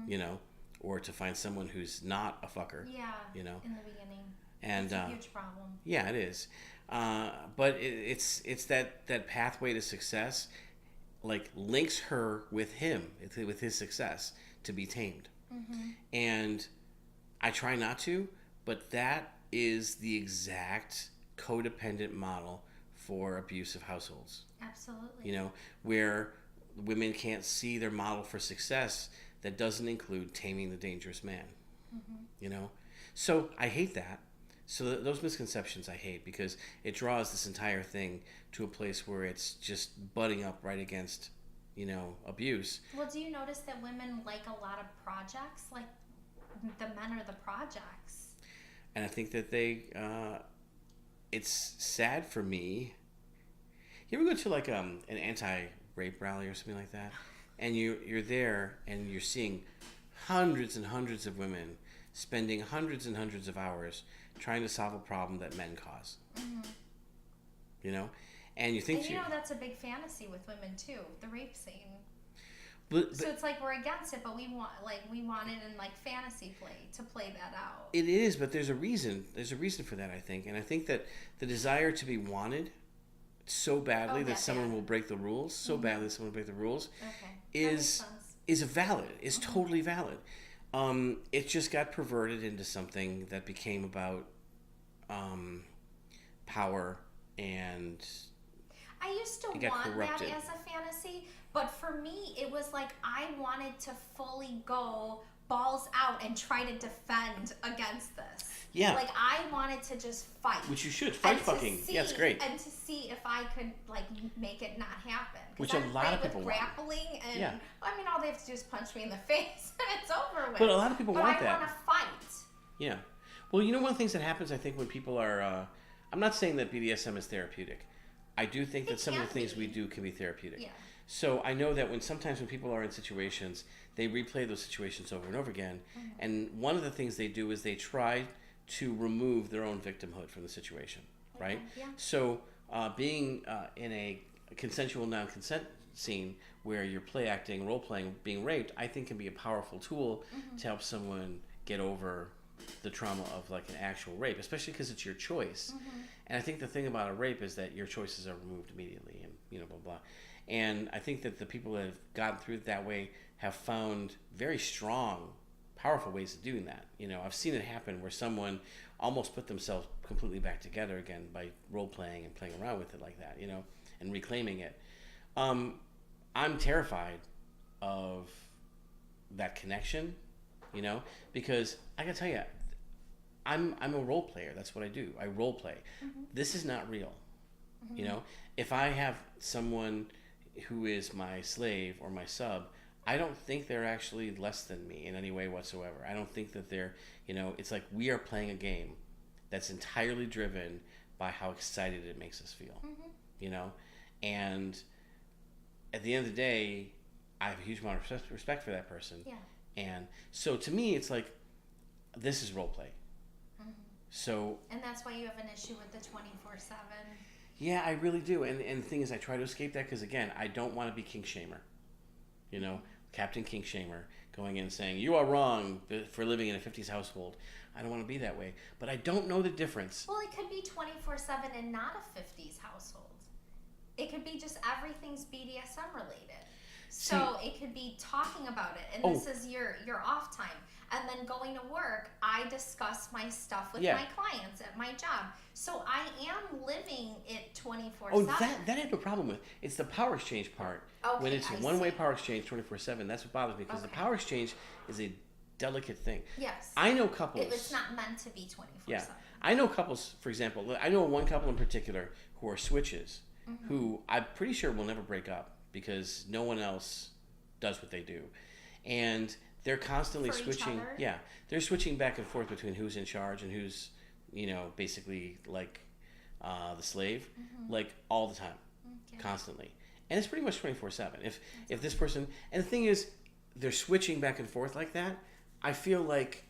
you know, or to find someone who's not a fucker. Yeah. You know, in the beginning. And it's a huge problem. Yeah, it is. But it's that pathway to success, like, links her with him, with his success, to be tamed. And I try not to, but that is the exact codependent model for abusive households. Absolutely. You know, where women can't see their model for success that doesn't include taming the dangerous man. You know? So I hate that. So those misconceptions I hate, because it draws this entire thing to a place where it's just butting up right against, you know, abuse. Well, do you notice that women like a lot of projects? Like, the men are the projects. And I think that they, it's sad for me. You ever go to like an anti-rape rally or something like that? And you're there and you're seeing hundreds and hundreds of women spending hundreds and hundreds of hours trying to solve a problem that men cause. You know? And you think... And you know that's a big fantasy with women too, the rape scene. But, so it's like we're against it, but we want it in like fantasy play to play that out. It is, but there's a reason. There's a reason for that, I think. And I think that the desire to be wanted so badly that someone will break the rules, is totally valid. It just got perverted into something that became about power, and I used to want that as a fantasy, but for me it was like I wanted to fully go balls out and try to defend against this. Yeah. Like I wanted to just fight. Which you should. Fight fucking. Yeah, it's great. And to see if I could like make it not happen. Which a lot of people want. Grappling and I mean all they have to do is punch me in the face and it's over with. But a lot of people want that. I want to fight. Yeah. Well, you know, one of the things that happens, I think, when people are I'm not saying that BDSM is therapeutic. I do think that some of the things we do can be therapeutic. Yeah. So I know that sometimes when people are in situations, they replay those situations over and over again. And one of the things they do is they try to remove their own victimhood from the situation, right? Yeah. So being in a consensual non-consent scene where you're play acting, role playing, being raped, I think can be a powerful tool to help someone get over the trauma of like an actual rape, especially because it's your choice. And I think the thing about a rape is that your choices are removed immediately, and you know, blah blah. And I think that the people that have gotten through it that way have found very strong, powerful ways of doing that. You know, I've seen it happen where someone almost put themselves completely back together again by role playing and playing around with it like that, you know, and reclaiming it. I'm terrified of that connection, you know, because I gotta tell you, I'm a role player. That's what I do. I role play. This is not real. You know, if I have someone who is my slave or my sub, I don't think they're actually less than me in any way whatsoever. I don't think that they're, it's like we are playing a game that's entirely driven by how excited it makes us feel, and at the end of the day, I have a huge amount of respect for that person. Yeah. And so to me, it's like, this is role play. So. And that's why you have an issue with the 24/7. Yeah, I really do. And the thing is, I try to escape that because, again, I don't want to be king shamer. Captain King Shamer going in and saying, you are wrong for living in a 50s household. I don't want to be that way. But I don't know the difference. Well, it could be 24/7 and not a 50s household. It could be just everything's BDSM related. So it could be talking about it, and this is your off time. And then going to work, I discuss my stuff with my clients at my job. So I am living it 24/7. Oh, that I have a problem with. It's the power exchange part. Okay, when it's a one-way power exchange 24/7, that's what bothers me, because the power exchange is a delicate thing. Yes. I know couples. It's not meant to be 24/7. Yeah. I know couples, for example, I know one couple in particular who are switches, who I'm pretty sure will never break up because no one else does what they do. And they're constantly switching. Yeah, they're switching back and forth between who's in charge and who's, basically like the slave, like all the time, constantly. And it's pretty much 24/7. If this person, and the thing is, they're switching back and forth like that, I feel like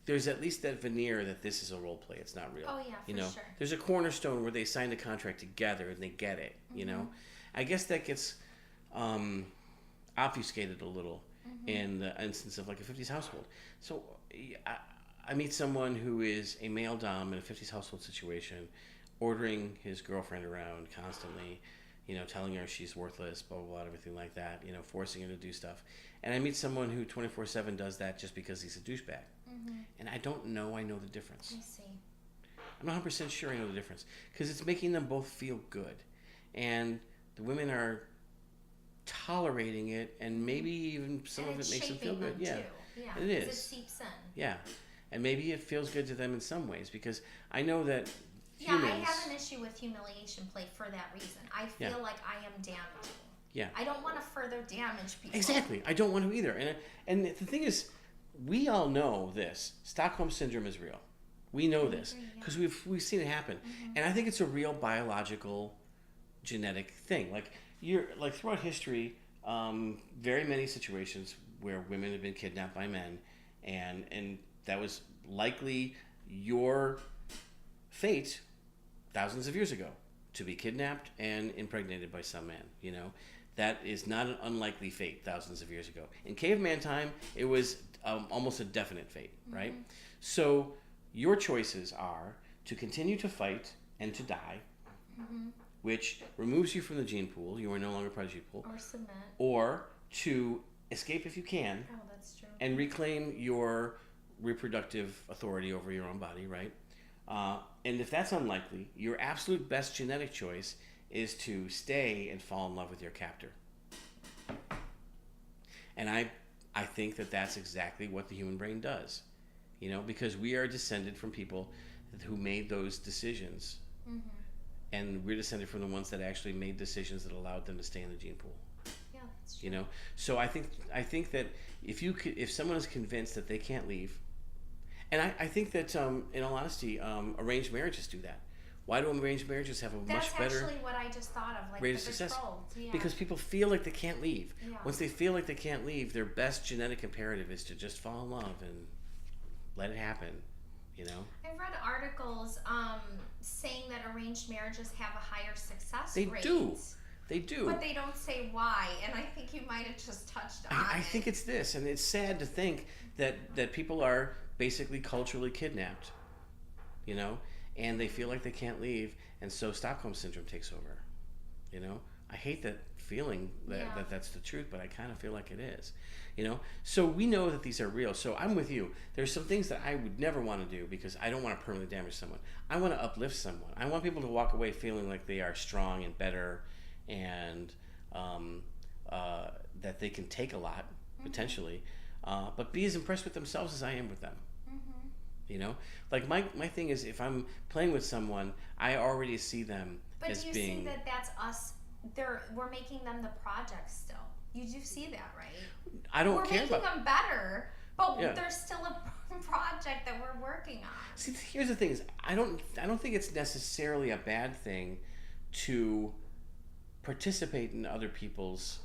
there's at least that veneer that this is a role play. It's not real. Oh yeah, for sure. There's a cornerstone where they signed a contract together and they get it. I guess that gets obfuscated a little in the instance of like a 50s household. So I meet someone who is a male dom in a 50s household situation, ordering his girlfriend around constantly, telling her she's worthless, blah, blah, blah, everything like that, forcing her to do stuff. And I meet someone who 24/7 does that just because he's a douchebag. And I don't know I know the difference. I see. I'm not 100% sure I know the difference, because it's making them both feel good. And the women are tolerating it, and maybe even some of it makes them feel good. Yeah, yeah, it is. It seeps in. Yeah, and maybe it feels good to them in some ways, because I know that Yeah, I have an issue with humiliation play for that reason. I feel like I am damaging. Yeah. I don't want to further damage people. Exactly. I don't want to either. And the thing is, we all know this. Stockholm Syndrome is real. We know this because we've seen it happen. And I think it's a real biological, genetic thing. Like throughout history, very many situations where women have been kidnapped by men, and that was likely your fate thousands of years ago, to be kidnapped and impregnated by some man. That is not an unlikely fate thousands of years ago. In caveman time, it was almost a definite fate, right? So your choices are to continue to fight and to die, which removes you from the gene pool. You are no longer part of the gene pool. Or submit. Or to escape if you can. Oh, that's true. And reclaim your reproductive authority over your own body, right? And if that's unlikely, your absolute best genetic choice is to stay and fall in love with your captor. And I think that that's exactly what the human brain does, because we are descended from people who made those decisions, and we're descended from the ones that actually made decisions that allowed them to stay in the gene pool. Yeah, that's true. So I think that if someone is convinced that they can't leave, and I think that in all honesty, arranged marriages do that. Why do arranged marriages have a much better? That's actually what I just thought of, like rate the of success? Yeah. Because people feel like they can't leave. Yeah. Once they feel like they can't leave, their best genetic imperative is to just fall in love and let it happen. I've read articles saying that arranged marriages have a higher success rate. They do. But they don't say why, and I think you might have just touched on it. I think it's this, and it's sad to think that people are basically culturally kidnapped, and they feel like they can't leave, and so Stockholm Syndrome takes over. I hate that feeling that's the truth, but I kind of feel like it is. So we know that these are real. So I'm with you. There's some things that I would never want to do because I don't want to permanently damage someone. I want to uplift someone. I want people to walk away feeling like they are strong and better, and that they can take a lot potentially, but be as impressed with themselves as I am with them. Like my thing is, if I'm playing with someone, I already see them but as do you being. see that that's us we're making them the project still. You do see that, right? I don't care about. We're making them better, but there's still a project that we're working on. See, here's the thing: is I don't think it's necessarily a bad thing to participate in other people's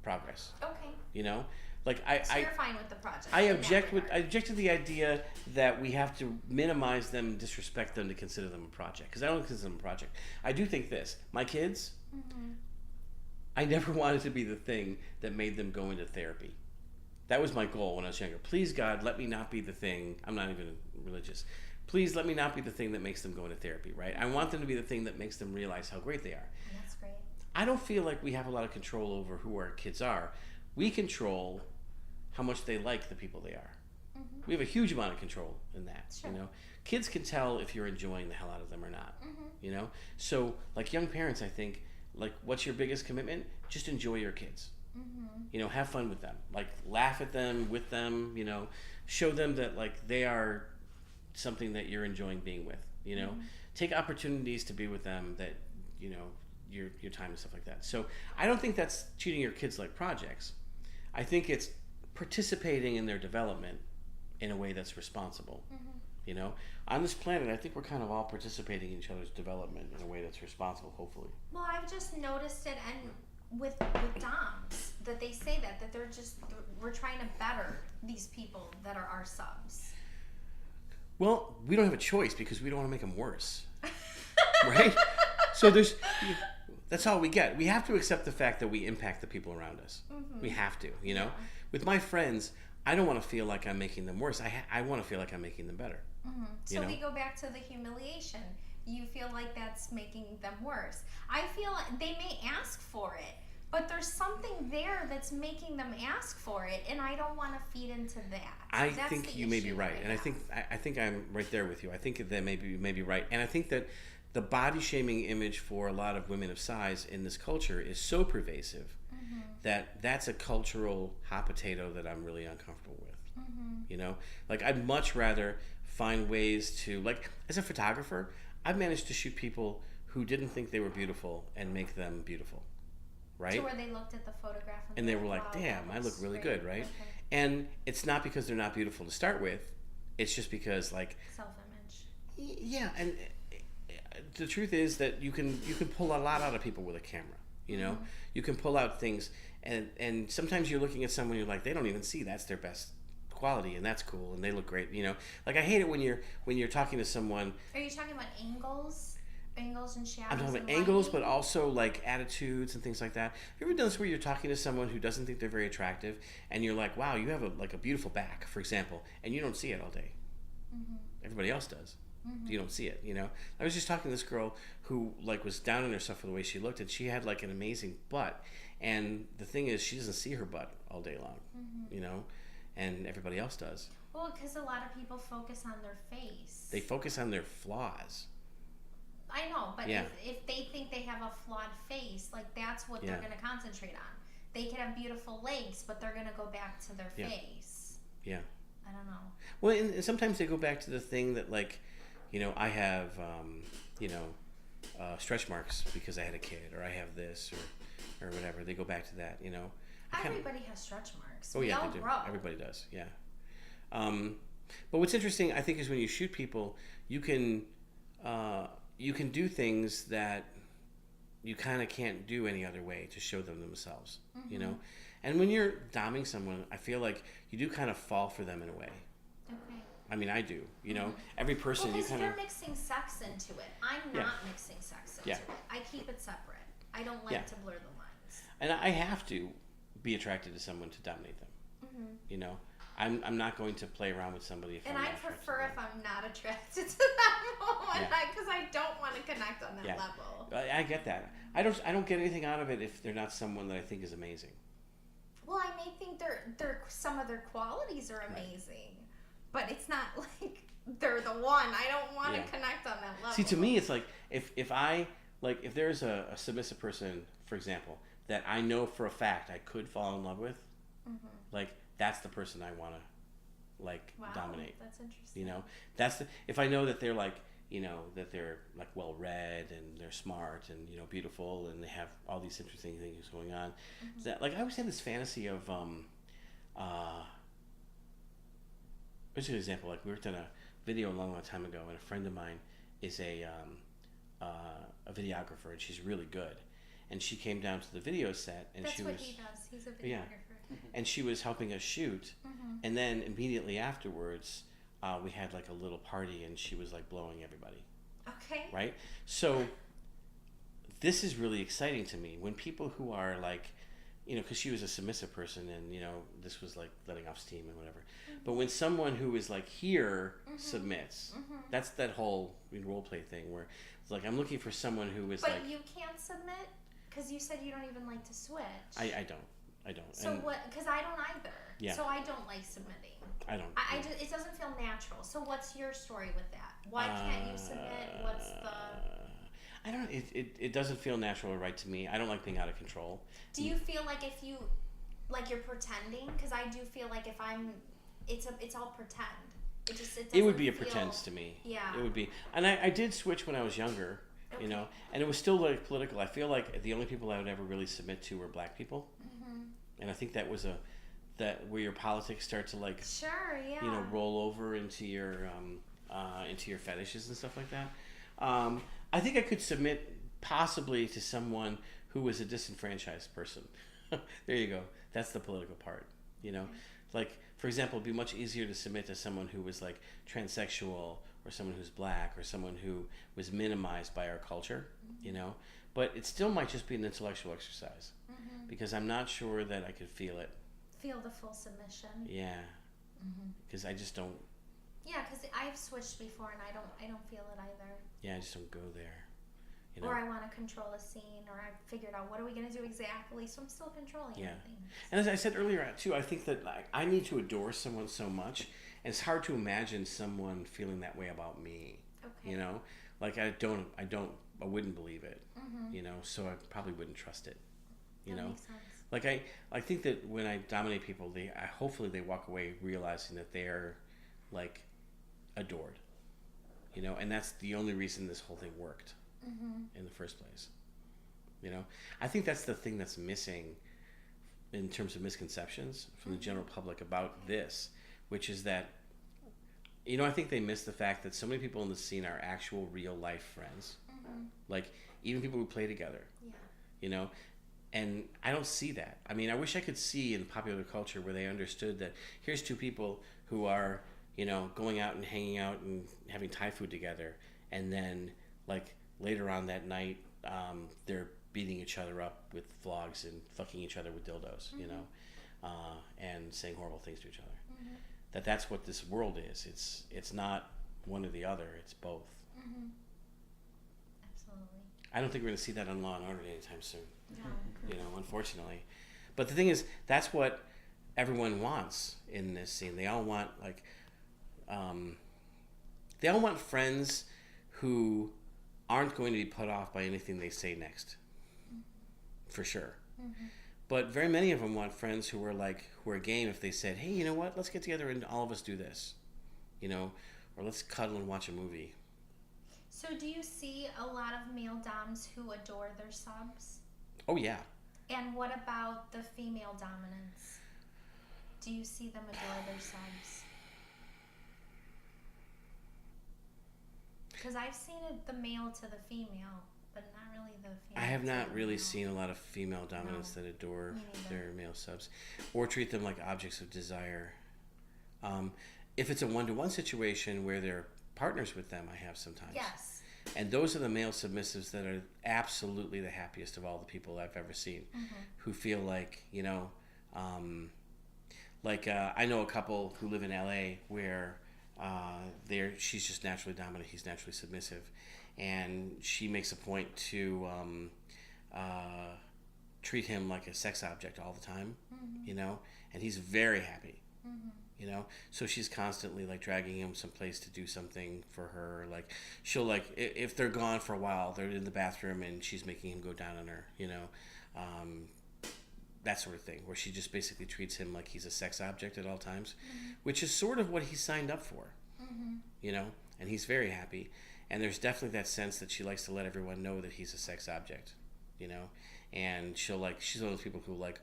progress. Okay. You know, like you're fine with the project. I object to the idea that we have to minimize them and disrespect them to consider them a project, because I don't consider them a project. I do think this: my kids. Mm-hmm. I never wanted to be the thing that made them go into therapy. That was my goal when I was younger. Please, God, let me not be the thing. I'm not even religious. Please let me not be the thing that makes them go into therapy, right? I want them to be the thing that makes them realize how great they are. That's great. I don't feel like we have a lot of control over who our kids are. We control how much they like the people they are. Mm-hmm. We have a huge amount of control in that. Sure. You know, kids can tell if you're enjoying the hell out of them or not. Mm-hmm. You know, so like young parents, I think, like, what's your biggest commitment? Just enjoy your kids. Mm-hmm. You know, have fun with them. Like, laugh at them, with them, you know. Show them that, like, they are something that you're enjoying being with, you know. Mm-hmm. Take opportunities to be with them that, you know, your time and stuff like that. So I don't think that's treating your kids like projects. I think it's participating in their development in a way that's responsible. Mm-hmm. You know, on this planet, I think we're kind of all participating in each other's development in a way that's responsible, hopefully. Well, I've just noticed it, and with DOMs, that they say that we're trying to better these people that are our subs. Well, we don't have a choice because we don't want to make them worse, right? So that's all we get. We have to accept the fact that we impact the people around us. Mm-hmm. We have to, you know. Yeah. With my friends, I don't want to feel like I'm making them worse. I want to feel like I'm making them better. Mm-hmm. So we go back to the humiliation. You feel like that's making them worse. I feel like they may ask for it, but there's something there that's making them ask for it, and I don't want to feed into that. I think you may be right, and I think I'm right there with you. I think that you may be right, and I think that the body shaming image for a lot of women of size in this culture is so pervasive that that's a cultural hot potato that I'm really uncomfortable with. Mm-hmm. You know, like I'd much rather find ways to, like, as a photographer, I've managed to shoot people who didn't think they were beautiful and make them beautiful, right? To where they looked at the photograph and they were like, wow, damn, I look really good, right? Okay. And it's not because they're not beautiful to start with. It's just because, like, self-image. Yeah, and the truth is that you can pull a lot out of people with a camera. You know, mm-hmm. You can pull out things, and sometimes you're looking at someone, you're like, they don't even see that's their best quality, and that's cool, and they look great. You know, like I hate it when you're talking to someone. Are you talking about angles and shadows? I'm talking about angles, but also like attitudes and things like that. Have you ever done this where you're talking to someone who doesn't think they're very attractive, and you're like, wow, you have a beautiful back, for example, and you don't see it all day. Mm-hmm. Everybody else does. Mm-hmm. You don't see it, you know. I was just talking to this girl who, like, was down on herself for the way she looked, and she had, like, an amazing butt. And the thing is, she doesn't see her butt all day long, you know, and everybody else does. Well, because a lot of people focus on their face. They focus on their flaws. I know, but if they think they have a flawed face, like, that's what they're going to concentrate on. They could have beautiful legs, but they're going to go back to their face. Yeah. I don't know. Well, and sometimes they go back to the thing that, like, you know, I have, stretch marks because I had a kid, or I have this, or whatever. They go back to that, you know. Everybody has stretch marks. Oh, yeah, they do. Grow. Everybody does, yeah. But what's interesting, I think, is when you shoot people, you can do things that you kind of can't do any other way to show them themselves, you know. And when you're doming someone, I feel like you do kind of fall for them in a way. Okay. I mean, I do. You know, every person you kind of. You're mixing sex into it. I'm not mixing sex into it. I keep it separate. I don't like to blur the lines. And I have to be attracted to someone to dominate them. Mm-hmm. You know, I'm not going to play around with somebody if I'm not attracted to them. And I prefer if I'm not attracted to them, because I don't want to connect on that level. I get that. I don't get anything out of it if they're not someone that I think is amazing. Well, I may think some of their qualities are amazing, but it's not like they're the one. I don't want to connect on that level. See, to me, it's like if there's a submissive person, for example, that I know for a fact I could fall in love with, like, that's the person I want to, like, dominate. That's interesting. You know, if I know that they're like, you know, that they're like well read and they're smart and, you know, beautiful and they have all these interesting things going on. That, like, I always had this fantasy of here's an example. Like, we worked on a video a long time ago, and a friend of mine is a videographer, and she's really good. And she came down to the video set, and That's she what was he does. He's a videographer. and she was helping us shoot. And then immediately afterwards, we had like a little party, and she was like blowing everybody. Okay. Right. So this is really exciting to me when people who are like, you know, because she was a submissive person, and, you know, this was like letting off steam and whatever. But when someone who is like here submits, that's that whole role play thing where it's like, I'm looking for someone who is but like. But you can't submit because you said you don't even like to switch. I don't. So and what? Because I don't either. Yeah. So I don't like submitting. I don't. I just, it doesn't feel natural. So what's your story with that? Why can't you submit? What's the? I don't. It doesn't feel natural or right to me. I don't like being out of control. Do you feel like if you, like you're pretending? Because I do feel like if I'm, it's all pretend. It would be a pretense to me. Yeah. It would be, and I did switch when I was younger. Okay. You know, and it was still like political. I feel like the only people I would ever really submit to were black people. And I think that was that where your politics start to like, sure, yeah, you know, roll over into your fetishes and stuff like that. I think I could submit possibly to someone who was a disenfranchised person. There you go. That's the political part. You know, like, for example, it'd be much easier to submit to someone who was like transsexual or someone who's black or someone who was minimized by our culture. You know, but it still might just be an intellectual exercise because I'm not sure that I could feel it. Feel the full submission. Yeah. Because I just don't. Yeah, because I've switched before and I don't feel it either. Yeah, I just don't go there. You know? Or I want to control a scene, or I've figured out what are we going to do exactly, so I'm still controlling everything. And as I said earlier too, I think that I need to adore someone so much, and it's hard to imagine someone feeling that way about me. Okay. You know, like I wouldn't believe it. You know, so I probably wouldn't trust it. You know, makes sense. Like I think that when I dominate people, hopefully they walk away realizing that they are like adored. You know, and that's the only reason this whole thing worked in the first place. You know, I think that's the thing that's missing in terms of misconceptions from the general public about this, which is that, you know, I think they miss the fact that so many people in the scene are actual real life friends. Like even people who play together. Yeah. You know, and I don't see that. I mean, I wish I could see in popular culture where they understood that here's two people who are, you know, going out and hanging out and having Thai food together, and then like later on that night, they're beating each other up with flogs and fucking each other with dildos, you know, and saying horrible things to each other. That's what this world is. It's not one or the other. It's both. Absolutely. I don't think we're going to see that on Law and Order anytime soon. No. You know, unfortunately. But the thing is, that's what everyone wants in this scene. They all want they all want friends who aren't going to be put off by anything they say next. For sure. But very many of them want friends who are game if they said, hey, you know what, let's get together and all of us do this. You know, or let's cuddle and watch a movie. So do you see a lot of male doms who adore their subs? Oh, yeah. And what about the female dominants? Do you see them adore their subs? Because I've seen it, the male to the female, but not really the female. I have not to really male. seen a lot of female dominants that adore their male subs or treat them like objects of desire. If it's a one-to-one situation where they're partners with them, I have sometimes. Yes. And those are the male submissives that are absolutely the happiest of all the people I've ever seen, who feel like, you know, I know a couple who live in LA where she's just naturally dominant, he's naturally submissive, and she makes a point to treat him like a sex object all the time, you know, and he's very happy. You know, so she's constantly like dragging him someplace to do something for her. Like she'll like if they're gone for a while, they're in the bathroom and she's making him go down on her. You know, that sort of thing, where she just basically treats him like he's a sex object at all times, which is sort of what he signed up for. You know, and he's very happy. And there's definitely that sense that she likes to let everyone know that he's a sex object, you know, and she's one of those people who like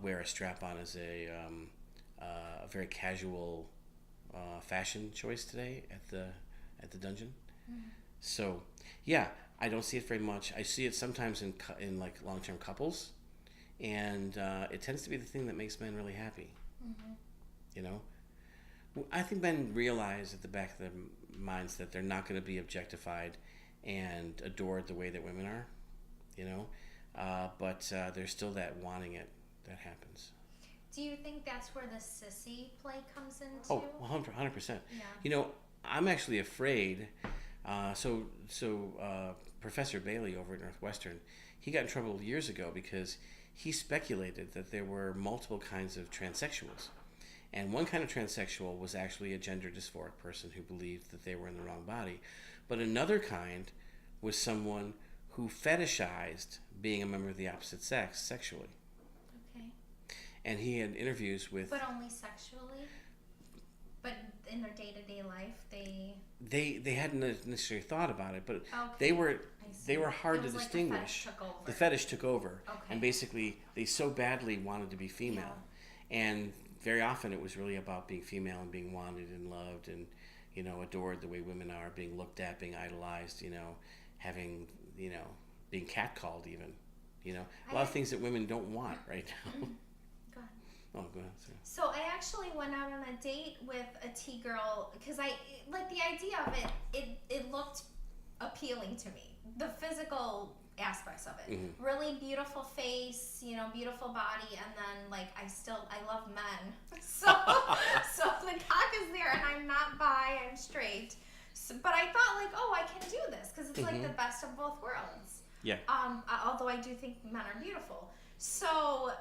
wear a strap-on as a very casual fashion choice today at the dungeon. So yeah, I don't see it very much. I see it sometimes in like long-term couples, and it tends to be the thing that makes men really happy. You know, I think men realize at the back of their minds that they're not going to be objectified and adored the way that women are. You know, but there's still that wanting it that happens. Do you think that's where the sissy play comes into? Oh, 100%. Yeah. You know, I'm actually afraid. So Professor Bailey over at Northwestern, he got in trouble years ago because he speculated that there were multiple kinds of transsexuals. And one kind of transsexual was actually a gender dysphoric person who believed that they were in the wrong body. But another kind was someone who fetishized being a member of the opposite sex sexually. Okay. And he had interviews with... But only sexually? But in their day-to-day life, they hadn't necessarily thought about it, but okay. they were hard to like distinguish. The fetish took over. Okay. Okay. And basically they so badly wanted to be female. Yeah. And very often it was really about being female and being wanted and loved and, you know, adored the way women are, being looked at, being idolized, you know, having, you know, being catcalled even, you know, a lot of things that women don't want right now. Go ahead. Oh, go ahead. Sorry. So I actually went out on a date with a T-girl because I like the idea of it looked appealing to me. The physical aspects of it. Really beautiful face, you know, beautiful body, and then like I love men. So the cock is there and I'm not bi, I'm straight. So, but I thought like, oh, I can do this because it's like the best of both worlds. Yeah. Although I do think men are beautiful. So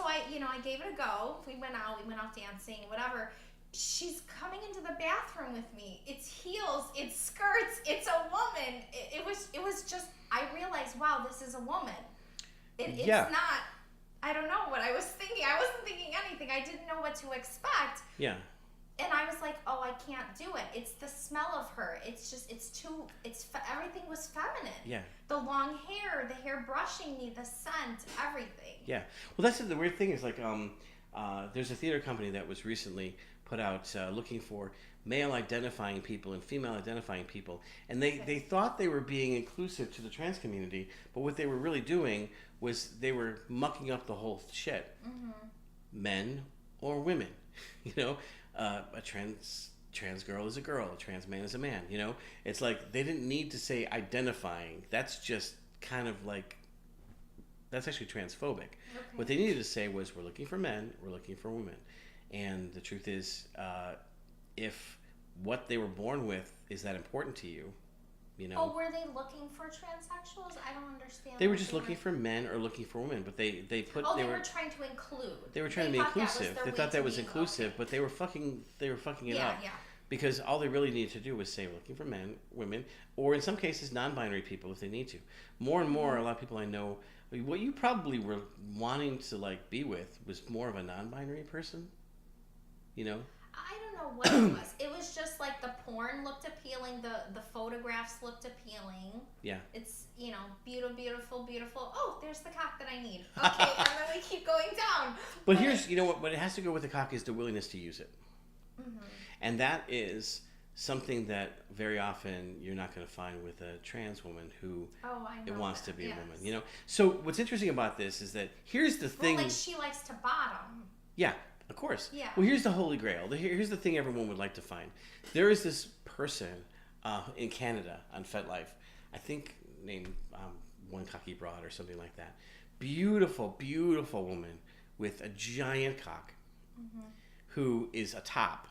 I, you know, I gave it a go. We went out dancing, whatever. She's coming into the bathroom with me. It's heels, it's skirts, it's a woman. It was just, I realized, wow, this is a woman. It's not, I don't know what I was thinking. I wasn't thinking anything. I didn't know what to expect. Yeah. And I was like, oh, I can't do it. It's the smell of her. It's just, everything was feminine. Yeah. The long hair, the hair brushing me, the scent, everything. Yeah. Well, that's the weird thing is like, there's a theater company that was recently put out looking for male identifying people and female identifying people. And they thought they were being inclusive to the trans community, but what they were really doing was they were mucking up the whole shit. Men or women, you know? A trans girl is a girl, a trans man is a man, you know? It's like they didn't need to say identifying. That's just kind of like, that's actually transphobic. Okay. What they needed to say was, we're looking for men, we're looking for women. And the truth is, if what they were born with is that important to you, you know. Oh, were they looking for transsexuals? I don't understand. They were just looking for men or looking for women, but they put. Oh, they were trying to include. They were trying to be inclusive. They thought that was inclusive, but they were fucking it up. Yeah. Because all they really needed to do was say, we're looking for men, women, or in some cases, non-binary people if they need to. More and more, a lot of people I know, what you probably were wanting to like be with was more of a non-binary person. You know. I don't know what it was. It was just like the porn looked appealing. The photographs looked appealing. Yeah. It's, you know, beautiful. Oh, there's the cock that I need. Okay, and then we keep going down. But here's, you know what it has to go with the cock is the willingness to use it. And that is something that very often you're not going to find with a trans woman who wants to be a woman. You know. So what's interesting about this is that here's the thing. Well, like she likes to bottom. Yeah. Of course. Yeah. Well, here's the holy grail. Here's the thing everyone would like to find. There is this person in Canada on FetLife, I think named One Cocky Broad or something like that. Beautiful, beautiful woman with a giant cock who is a top,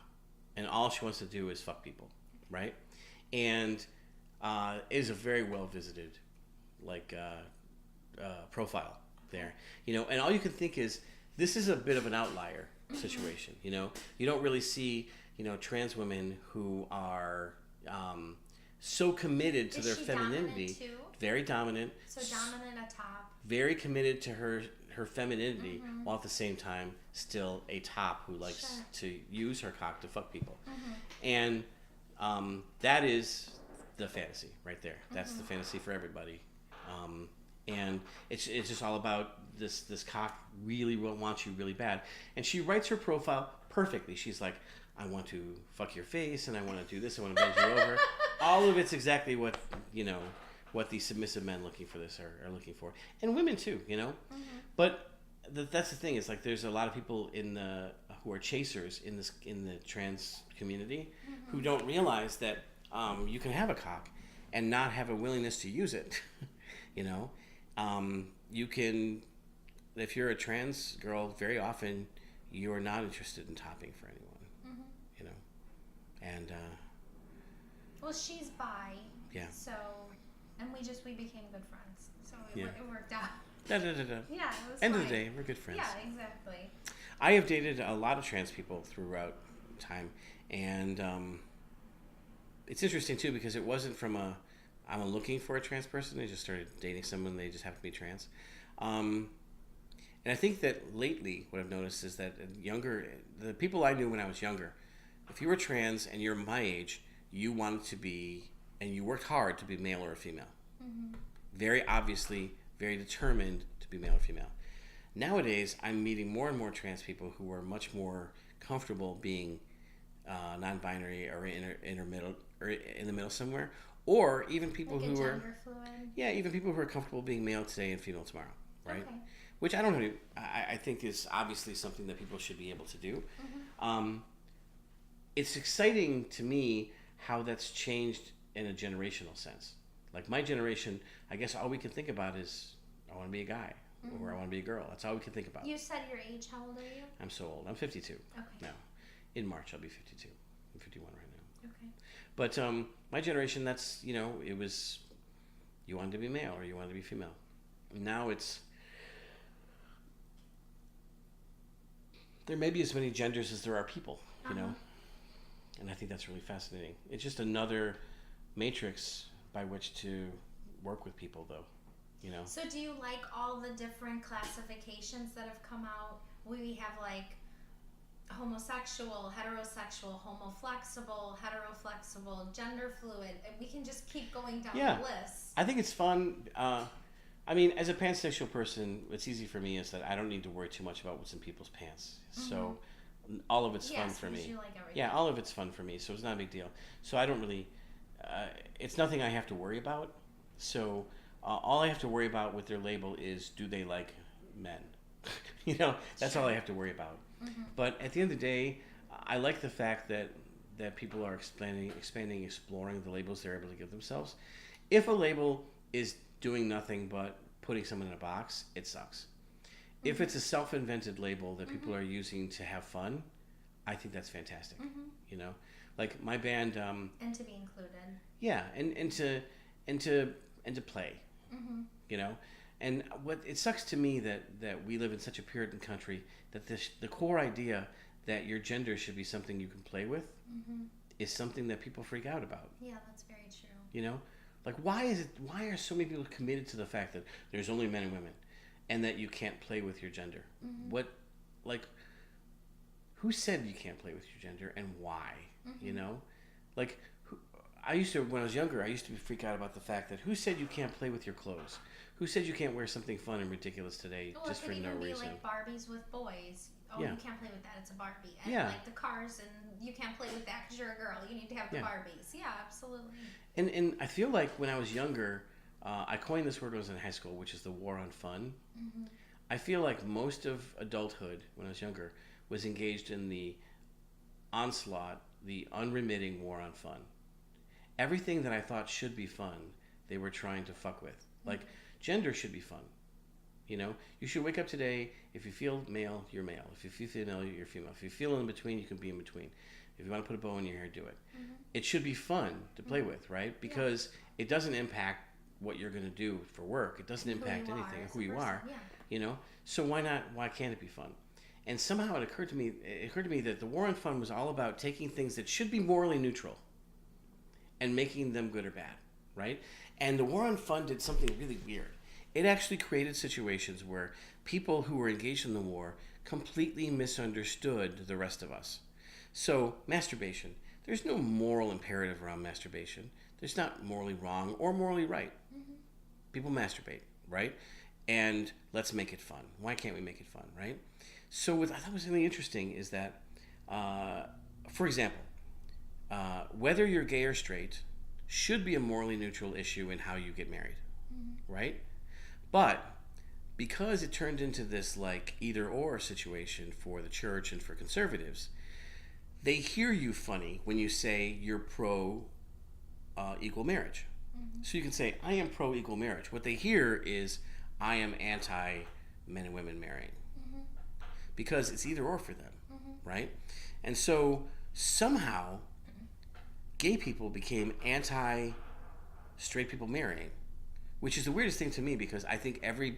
and all she wants to do is fuck people, right? And is a very well visited, like profile there, you know. And all you can think is this is a bit of an outlier situation, you know. You don't really see, you know, trans women who are so committed to their femininity. Dominant too? Very dominant. So dominant a top. Very committed to her femininity, while at the same time still a top who likes to use her cock to fuck people. And that is the fantasy right there. That's the fantasy for everybody. And it's just all about this cock really wants you really bad. And she writes her profile perfectly. She's like, I want to fuck your face, and I want to do this, I want to bend you over. All of it's exactly what, what these submissive men looking for this are looking for. And women too, But that's the thing, is like there's a lot of people who are chasers in the trans community who don't realize that you can have a cock and not have a willingness to use it. You can, if you're a trans girl, very often you're not interested in topping for anyone. And well, she's bi. Yeah. So, and we became good friends. So it worked out. Yeah, it was End of the day, we're good friends. Yeah, exactly. I have dated a lot of trans people throughout time, and it's interesting too, because it wasn't from I'm looking for a trans person. I just started dating someone, they just happened to be trans. And I think that lately what I've noticed is that the people I knew when I was younger, if you were trans and you're my age, you wanted to be, and you worked hard to be male or female. Very obviously, very determined to be male or female. Nowadays, I'm meeting more and more trans people who are much more comfortable being non-binary or intermiddle, or in the middle somewhere, or even people who are gender fluid. Yeah, even people who are comfortable being male today and female tomorrow, right? Okay. Which I don't know. I think is obviously something that people should be able to do. It's exciting to me how that's changed in a generational sense. Like my generation, I guess all we can think about is I want to be a guy or I want to be a girl. That's all we can think about. You said your age. How old are you? I'm so old. I'm 52 Okay. now. In March, I'll be 52. I'm 51 right now. Okay. But my generation, that's, it was, you wanted to be male or you wanted to be female. Now there may be as many genders as there are people, and I think that's really fascinating. It's just another matrix by which to work with people, though, So do you like all the different classifications that have come out? We have like homosexual, heterosexual, homoflexible, heteroflexible, gender fluid. We can just keep going down the list. I think it's fun. As a pansexual person, what's easy for me is that I don't need to worry too much about what's in people's pants. So all of it's fun for me. You like everything. Yeah, all of it's fun for me, so it's not a big deal. So I don't really, it's nothing I have to worry about. So all I have to worry about with their label is, do they like men? That's all I have to worry about. But at the end of the day, I like the fact that people are expanding, exploring the labels they're able to give themselves. If a label is doing nothing but putting someone in a box, it sucks. If it's a self-invented label that people are using to have fun, I think that's fantastic. Like my band. And to be included. Yeah, and to play. And what it sucks to me that we live in such a Puritan country that the core idea that your gender should be something you can play with is something that people freak out about. Yeah, that's very true. Like why are so many people committed to the fact that there's only men and women and that you can't play with your gender? Who said you can't play with your gender and why? When I was younger, I used to freak out about the fact that who said you can't play with your clothes? Who said you can't wear something fun and ridiculous today just for no reason? It could even be like Barbies with boys. Oh, Yeah. You can't play with that. It's a Barbie. And Yeah. like the cars, and you can't play with that because you're a girl. You need to have the Yeah. Barbies. Yeah, absolutely. And I feel like when I was younger, I coined this word when I was in high school, which is the war on fun. I feel like most of adulthood, when I was younger, was engaged in the onslaught, the unremitting war on fun. Everything that I thought should be fun, they were trying to fuck with. Like, gender should be fun. You should wake up today, if you feel male, you're male. If you feel female, you're female. If you feel in between, you can be in between. If you want to put a bow in your hair, do it. It should be fun to play with, right? Because it doesn't impact what you're going to do for work. It doesn't impact anything, who you are. So why can't it be fun? And somehow it occurred to me that the war on fun was all about taking things that should be morally neutral and making them good or bad, right? And the war on fun did something really weird. It actually created situations where people who were engaged in the war completely misunderstood the rest of us. So masturbation, there's no moral imperative around masturbation. There's not morally wrong or morally right. People masturbate, right? And let's make it fun. Why can't we make it fun, right? So what I thought was really interesting is that, for example, whether you're gay or straight should be a morally neutral issue in how you get married, right? But because it turned into this like either or situation for the church and for conservatives, they hear you funny when you say you're pro equal marriage. So you can say, I am pro equal marriage. What they hear is, I am anti men and women marrying. Because it's either or for them, right? And so somehow gay people became anti straight people marrying, which is the weirdest thing to me, because I think every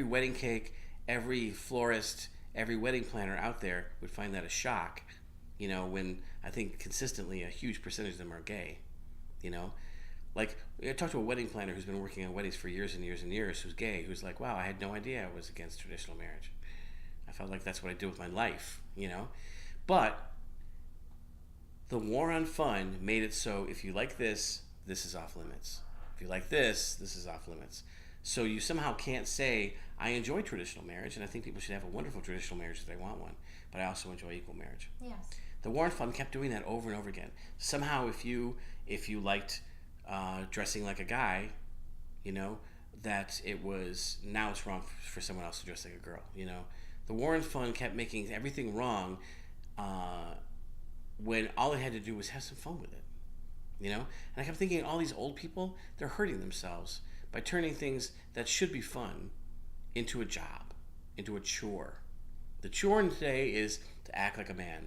wedding cake, every florist, every wedding planner out there would find that a shock, you know, when I think consistently a huge percentage of them are gay, you know? Like, I talked to a wedding planner who's been working on weddings for years and years and years, who's gay, who's like, wow, I had no idea I was against traditional marriage. I felt like that's what I do with my life, you know? But the war on fun made it so if you like this, this is off limits. If you like this, this is off limits. So you somehow can't say, I enjoy traditional marriage, and I think people should have a wonderful traditional marriage if they want one, but I also enjoy equal marriage. Yes. The war on fun kept doing that over and over again. Somehow if you liked dressing like a guy, you know, that it was, now it's wrong for someone else to dress like a girl, you know. The war on fun kept making everything wrong when all it had to do was have some fun with it, you know. And I kept thinking, all these old people, they're hurting themselves by turning things that should be fun into a job, into a chore. The chore today is to act like a man,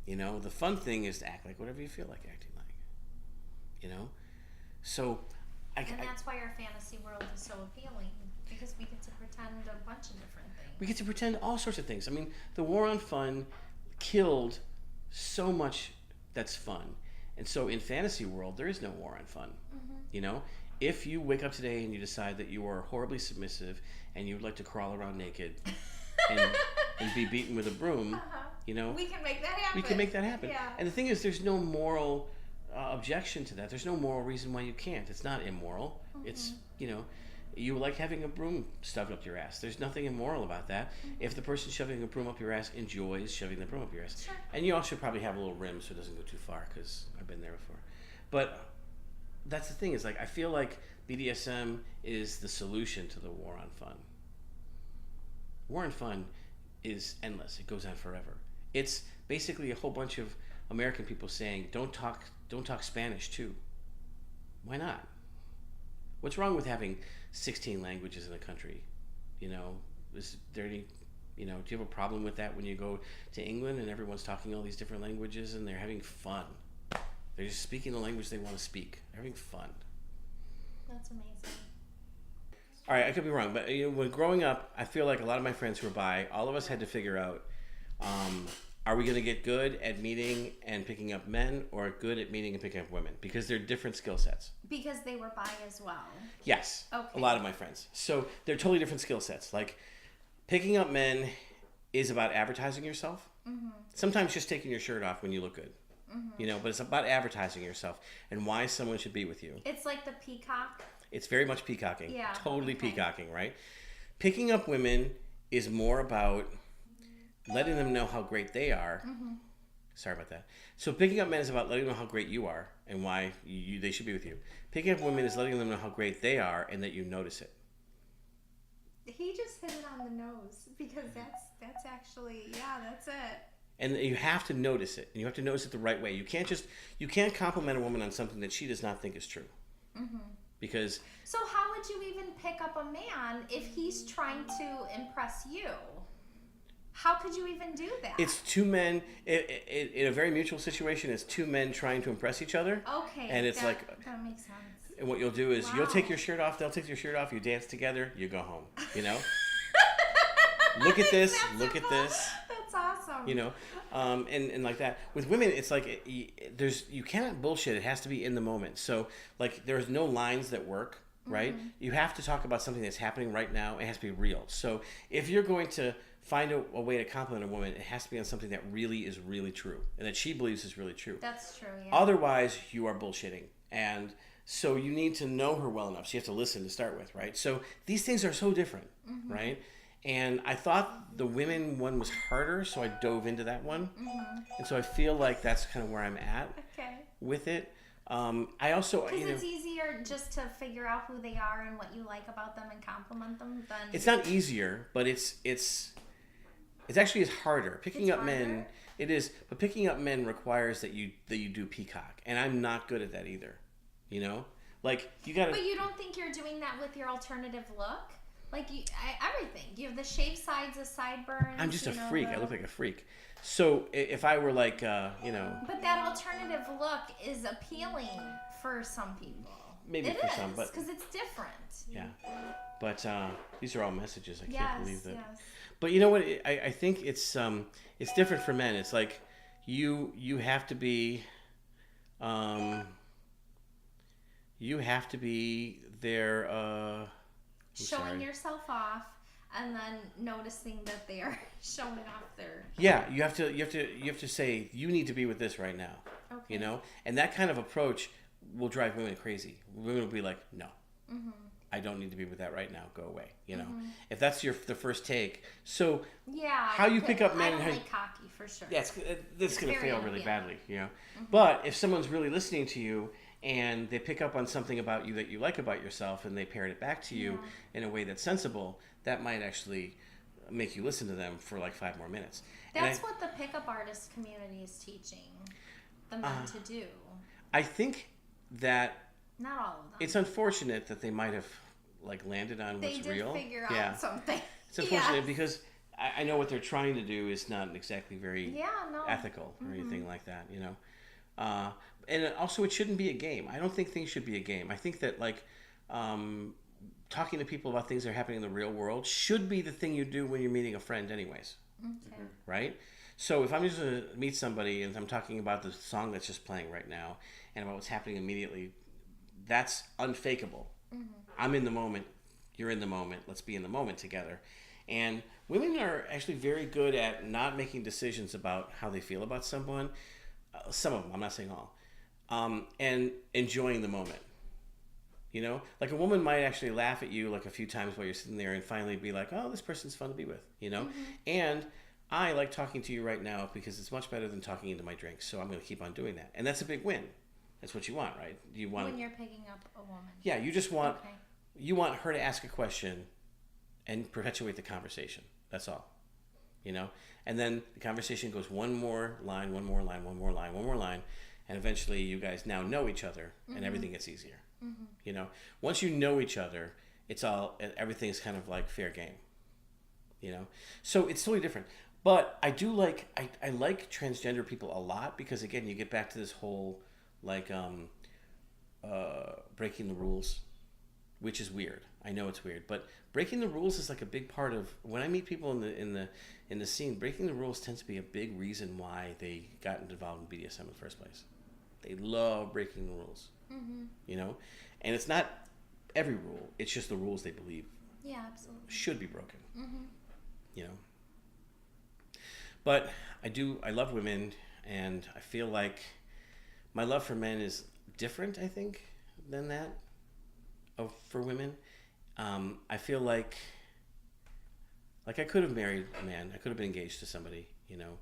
you know. The fun thing is to act like whatever you feel like acting like, you know. So and that's why our fantasy world is so appealing, because we get to pretend a bunch of different things. We get to pretend all sorts of things. I mean, the war on fun killed so much that's fun. And so in fantasy world, there is no war on fun. You know, if you wake up today and you decide that you are horribly submissive and you would like to crawl around naked and be beaten with a broom, you know, we can make that happen. We can make that happen. Yeah. And the thing is, there's no moral objection to that. There's no moral reason why you can't. It's not immoral. It's, you know, you like having a broom shoved up your ass. There's nothing immoral about that. If the person shoving a broom up your ass enjoys shoving the broom up your ass. Sure. And you also should probably have a little rim so it doesn't go too far, because I've been there before. But that's the thing, is like, I feel like BDSM is the solution to the war on fun. War on fun is endless. It goes on forever. It's basically a whole bunch of American people saying, don't talk Spanish too. Why not? What's wrong with having 16 languages in the country? You know, is there any, you know, do you have a problem with that when you go to England and everyone's talking all these different languages and they're having fun? They're just speaking the language they want to speak. They're having fun. That's amazing. All right, I could be wrong, but you know, when growing up, I feel like a lot of my friends who were bi, all of us had to figure out, are we going to get good at meeting and picking up men, or good at meeting and picking up women? Because they're different skill sets. Because they were bi as well. Yes. Okay. A lot of my friends. So they're totally different skill sets. Like, picking up men is about advertising yourself. Sometimes just taking your shirt off when you look good. You know, but it's about advertising yourself and why someone should be with you. It's like the peacock. It's very much peacocking. Yeah. Totally peacocking, right? Picking up women is more about letting them know how great they are. Sorry about that. So picking up men is about letting them know how great you are and why they should be with you. Picking up women is letting them know how great they are and that you notice it. He just hit it on the nose, because that's actually, yeah, that's it. And you have to notice it, and you have to notice it the right way. You can't compliment a woman on something that she does not think is true. Because so how would you even pick up a man if he's trying to impress you? How could you even do that? It's two men in a very mutual situation. It's two men trying to impress each other. Okay, and it's that makes sense. And what you'll do is you'll take your shirt off, they'll take their shirt off, you dance together, you go home. You know. Look at this. Look at this. That's awesome. You know, and like that. With women, it's like you cannot bullshit. It has to be in the moment. So like there's no lines that work, right? You have to talk about something that's happening right now. It has to be real. So if you're going to find a way to compliment a woman, it has to be on something that really is really true and that she believes is really true. That's true, yeah. Otherwise, you are bullshitting. And so you need to know her well enough. So you have to listen to start with, right? So these things are so different, right? And I thought the women one was harder, so I dove into that one. And so I feel like that's kind of where I'm at with it. I also, because it's easier just to figure out who they are and what you like about them and compliment them than. It's not easier, but it's actually is harder. Picking up men, it is, but picking up men requires that you do peacock, and I'm not good at that either. You know, like you gotta. But you don't think you're doing that with your alternative look? Like everything. You have the shaved sides, the sideburns. I'm just a freak. I look like a freak. So if I were like, But that alternative look is appealing for some people. Maybe for some, but because it's different. Yeah, but these are all messages. I can't believe that. Yes. But you know what? I think it's different for men. It's like you have to be there. Showing yourself off, and then noticing that they are showing off their. Yeah, you have to say you need to be with this right now. Okay. You know, and that kind of approach will drive women crazy. Women will be like, no. I don't need to be with that right now. Go away. You know, if that's the first take. So how you pick up men? I don't like cocky for sure. Yeah, it's going to fail really badly. You know, but if someone's really listening to you and they pick up on something about you that you like about yourself and they parrot it back to you in a way that's sensible, that might actually make you listen to them for like 5 more minutes. That's what the pickup artist community is teaching the men to do. I think that. Not all of them. It's unfortunate that they might have like landed on what's real. They did figure out something. It's unfortunate because I know what they're trying to do is not exactly very ethical or anything like that, you know. And also, it shouldn't be a game. I don't think things should be a game. I think that like talking to people about things that are happening in the real world should be the thing you do when you're meeting a friend, anyways. Okay. Right. So if I'm just going to meet somebody and I'm talking about the song that's just playing right now and about what's happening immediately. That's unfakeable. I'm in the moment. You're in the moment. Let's be in the moment together. And women are actually very good at not making decisions about how they feel about someone. Some of them, I'm not saying all. And enjoying the moment. You know? Like a woman might actually laugh at you like a few times while you're sitting there and finally be like, oh, this person's fun to be with. You know? And I like talking to you right now because it's much better than talking into my drinks. So I'm going to keep on doing that. And that's a big win. That's what you want, right? You want when you're picking up a woman. Yeah, you just want you want her to ask a question and perpetuate the conversation. That's all. You know? And then the conversation goes one more line, and eventually you guys now know each other and everything gets easier. You know? Once you know each other, everything's kind of like fair game. You know? So it's totally different. But I do like I like transgender people a lot because again, you get back to this whole like breaking the rules, which is weird. I know it's weird, but breaking the rules is like a big part of when I meet people in the scene. Breaking the rules tends to be a big reason why they got involved in BDSM in the first place. They love breaking the rules, you know, and it's not every rule. It's just the rules they believe absolutely should be broken, you know. But I love women, and I feel like my love for men is different, I think, than that for women. I feel like I could have married a man. I could have been engaged to somebody, you know.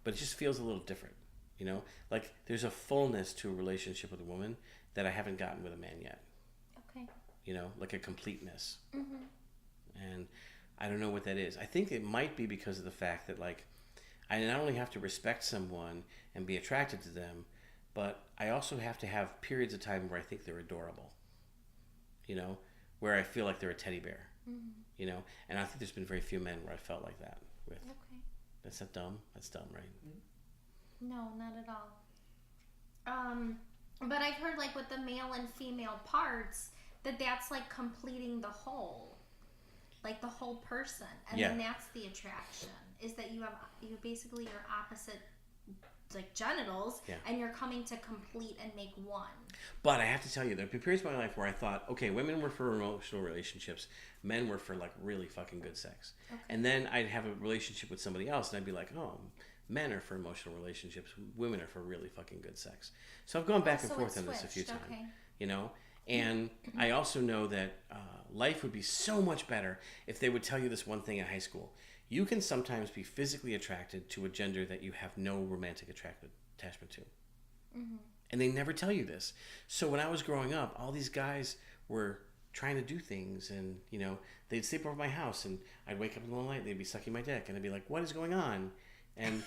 But it just feels a little different, you know. Like there's a fullness to a relationship with a woman that I haven't gotten with a man yet. Okay. You know, like a completeness. And I don't know what that is. I think it might be because of the fact that like I not only have to respect someone and be attracted to them, but I also have to have periods of time where I think they're adorable, you know, where I feel like they're a teddy bear, you know, and I think there's been very few men where I felt like that with. Okay. That's not dumb. That's dumb, right? No, not at all. But I've heard like with the male and female parts that's like completing the whole, like the whole person, and then that's the attraction. Is that you basically your opposite like genitals and you're coming to complete and make one. But I have to tell you, there have been periods of my life where I thought, okay, women were for emotional relationships, men were for like really fucking good sex. Okay. And then I'd have a relationship with somebody else and I'd be like, oh, men are for emotional relationships, women are for really fucking good sex. So I've gone back and forth on this a few times, you know. And I also know that life would be so much better if they would tell you this one thing in high school. You can sometimes be physically attracted to a gender that you have no romantic attachment to. Mm-hmm. And they never tell you this. So when I was growing up, all these guys were trying to do things, and, you know, they'd sleep over my house, and I'd wake up in the middle of the night, they'd be sucking my dick, and I'd be like, what is going on? And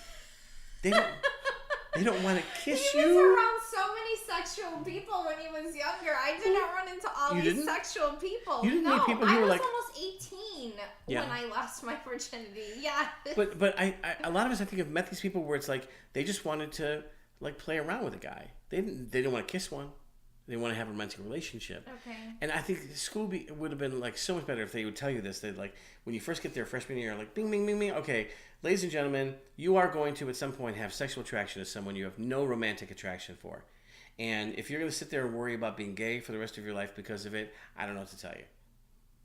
they don't want to kiss you. He was around so many sexual people when he was younger. I didn't run into all these sexual people. You didn't meet people who were like... I was almost 18 when I lost my virginity. Yeah. But I a lot of us, I think, have met these people where it's like they just wanted to like play around with a guy. They didn't want to kiss one. They want to have a romantic relationship. Okay. And I think school would have been like so much better if they would tell you this. They'd like, when you first get there freshman year, like, bing, bing, bing, bing. Okay, ladies and gentlemen, you are going to at some point have sexual attraction to someone you have no romantic attraction for. And if you're going to sit there and worry about being gay for the rest of your life because of it, I don't know what to tell you.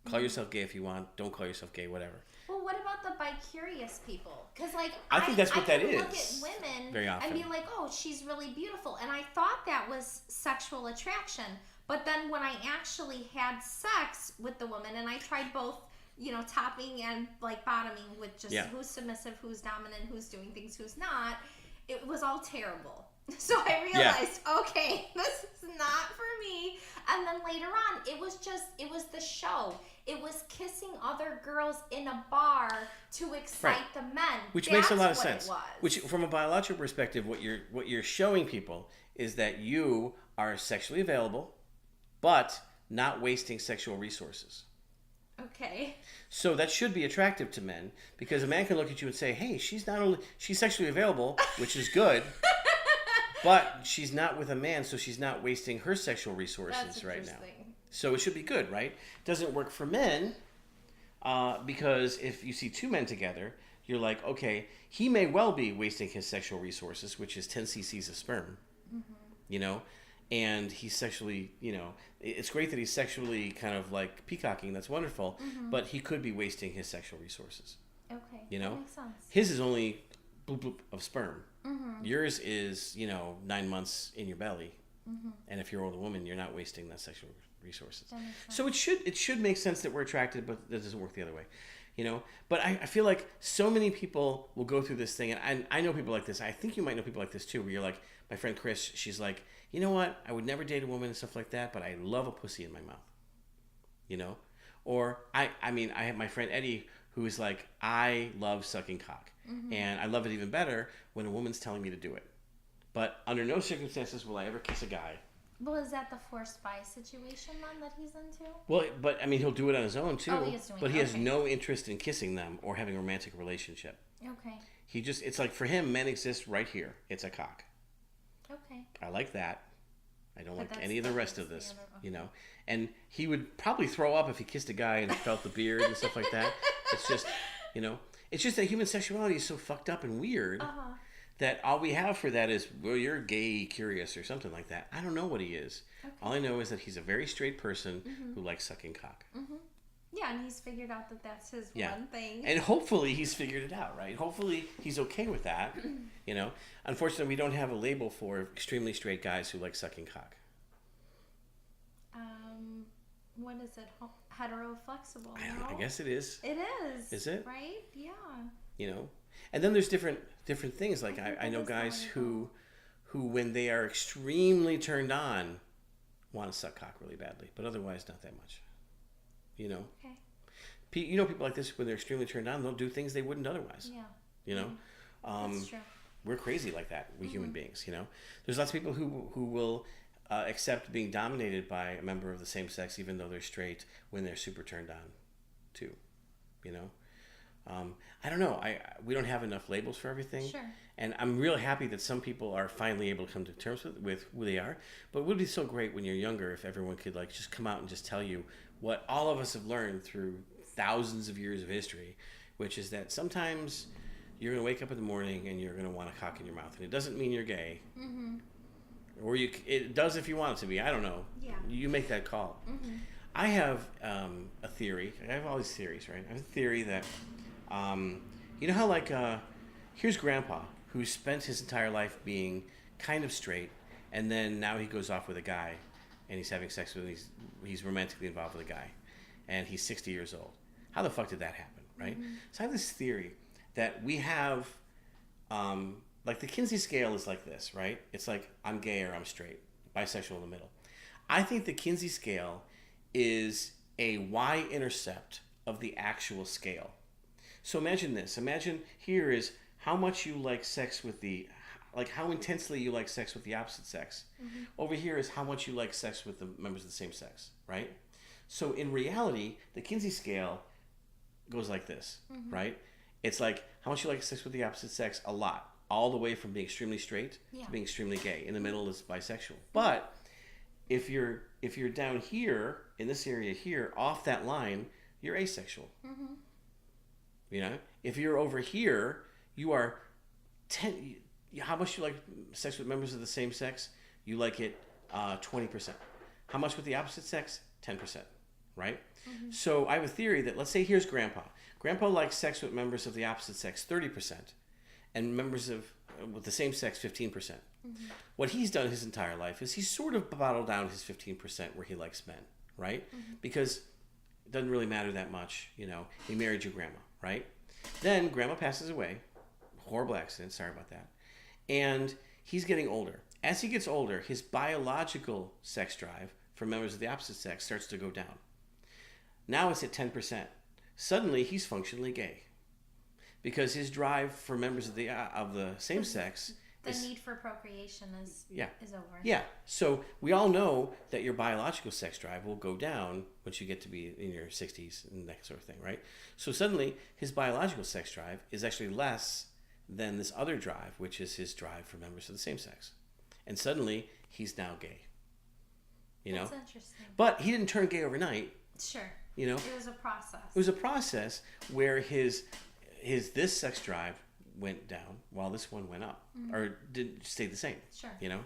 Call yourself gay if you want. Don't call yourself gay, whatever. Well, what about the bi-curious people? Because, like, I think that's what that is. Look at women very often and be like, oh, she's really beautiful. And I thought that was sexual attraction. But then when I actually had sex with the woman, and I tried both, you know, topping and, like, bottoming with just who's submissive, who's dominant, who's doing things, who's not, it was all terrible. So I realized, okay, this is not for me. And then later on, it was the show. It was kissing other girls in a bar to excite the men. Which makes a lot of sense. Which, from a biological perspective, what you're showing people is that you are sexually available, but not wasting sexual resources. Okay. So that should be attractive to men, because a man can look at you and say, hey, she's sexually available, which is good. But she's not with a man, so she's not wasting her sexual resources right now. So it should be good, right? Doesn't work for men, because if you see two men together, you're like, okay, he may well be wasting his sexual resources, which is 10 cc's of sperm, you know, and he's sexually, you know, it's great that he's sexually kind of like peacocking. That's wonderful, but he could be wasting his sexual resources. Okay, you know, that makes sense. His is only bloop bloop of sperm. Yours is, you know, 9 months in your belly, and if you're an older woman, you're not wasting that sexual resources. So it should make sense that we're attracted, but that doesn't work the other way, you know. But I feel like so many people will go through this thing, and I know people like this. I think you might know people like this too, where you're like, my friend Chris, she's like, you know what? I would never date a woman and stuff like that, but I love a pussy in my mouth, you know. Or I have my friend Eddie, who is like, I love sucking cock. And I love it even better when a woman's telling me to do it. But under no circumstances will I ever kiss a guy. Well, is that the forced bi situation then that he's into? Well, but I mean, he'll do it on his own too. Oh, he is doing but he has no interest in kissing them or having a romantic relationship. Okay. It's like for him, men exist right here. It's a cock. Okay. I like that. I don't like any of the rest of this, you know. And he would probably throw up if he kissed a guy and felt the beard and stuff like that. It's just, you know, it's just that human sexuality is so fucked up and weird that all we have for that is, well, you're gay curious or something like that. I don't know what he is. Okay. All I know is that he's a very straight person who likes sucking cock. Yeah, and he's figured out that that's his one thing. And hopefully he's figured it out, right? Hopefully he's okay with that, you know. Unfortunately, we don't have a label for extremely straight guys who like sucking cock. What is it? Hetero-flexible, no? I guess it is. It is. Is it? Right? Yeah. You know? And then there's different things. Like I know guys who when they are extremely turned on want to suck cock really badly, but otherwise not that much. You know? Okay. You know people like this, when they're extremely turned on, they'll do things they wouldn't otherwise. Yeah. You know? That's true. We're crazy like that, we human beings, you know? There's lots of people who will accept being dominated by a member of the same sex, even though they're straight, when they're super turned on, too. You know? I don't know. We don't have enough labels for everything. Sure. And I'm real happy that some people are finally able to come to terms with who they are. But it would be so great when you're younger if everyone could like just come out and just tell you what all of us have learned through thousands of years of history, which is that sometimes you're going to wake up in the morning and you're going to want a cock in your mouth. And it doesn't mean you're gay. Or it does if you want it to be. I don't know. Yeah. You make that call. I have a theory. I have all these theories, right? I have a theory that, you know how like, here's Grandpa, who spent his entire life being kind of straight, and then now he goes off with a guy, and he's having sex with, he's romantically involved with a guy, and he's 60 years old. How the fuck did that happen, right? Mm-hmm. So I have this theory that we have, like the Kinsey scale is like this, right? It's like I'm gay or I'm straight, bisexual in the middle. I think the Kinsey scale is a y-intercept of the actual scale. So imagine this. Imagine here is how much you like sex with the, like how intensely you like sex with the opposite sex. Mm-hmm. Over here is how much you like sex with the members of the same sex, right? So in reality, the Kinsey scale goes like this, mm-hmm. right? It's like how much you like sex with the opposite sex, a lot. All the way from being extremely straight to being extremely gay. In the middle is bisexual. But if you're down here, in this area here, off that line, you're asexual. Mm-hmm. You know? If you're over here, you are how much you like sex with members of the same sex? You like it 20%. How much with the opposite sex? 10%. Right? Mm-hmm. So I have a theory that, let's say here's Grandpa. Grandpa likes sex with members of the opposite sex 30%, and members of with the same sex 15%. Mm-hmm. What he's done his entire life is he's sort of bottled down his 15% where he likes men, right? Mm-hmm. Because it doesn't really matter that much, you know. He married your grandma, right? Then Grandma passes away. Horrible accident, sorry about that. And he's getting older. As he gets older, his biological sex drive for members of the opposite sex starts to go down. Now it's at 10%. Suddenly, he's functionally gay. Because his drive for members of the same sex... The need for procreation is over. Yeah. So we all know that your biological sex drive will go down once you get to be in your 60s and that sort of thing, right? So suddenly, his biological sex drive is actually less than this other drive, which is his drive for members of the same sex. And suddenly, he's now gay. You know? That's interesting. But he didn't turn gay overnight. Sure. You know? It was a process. It was a process where his this sex drive went down while this one went up, mm-hmm. or stayed the same. Sure. You know?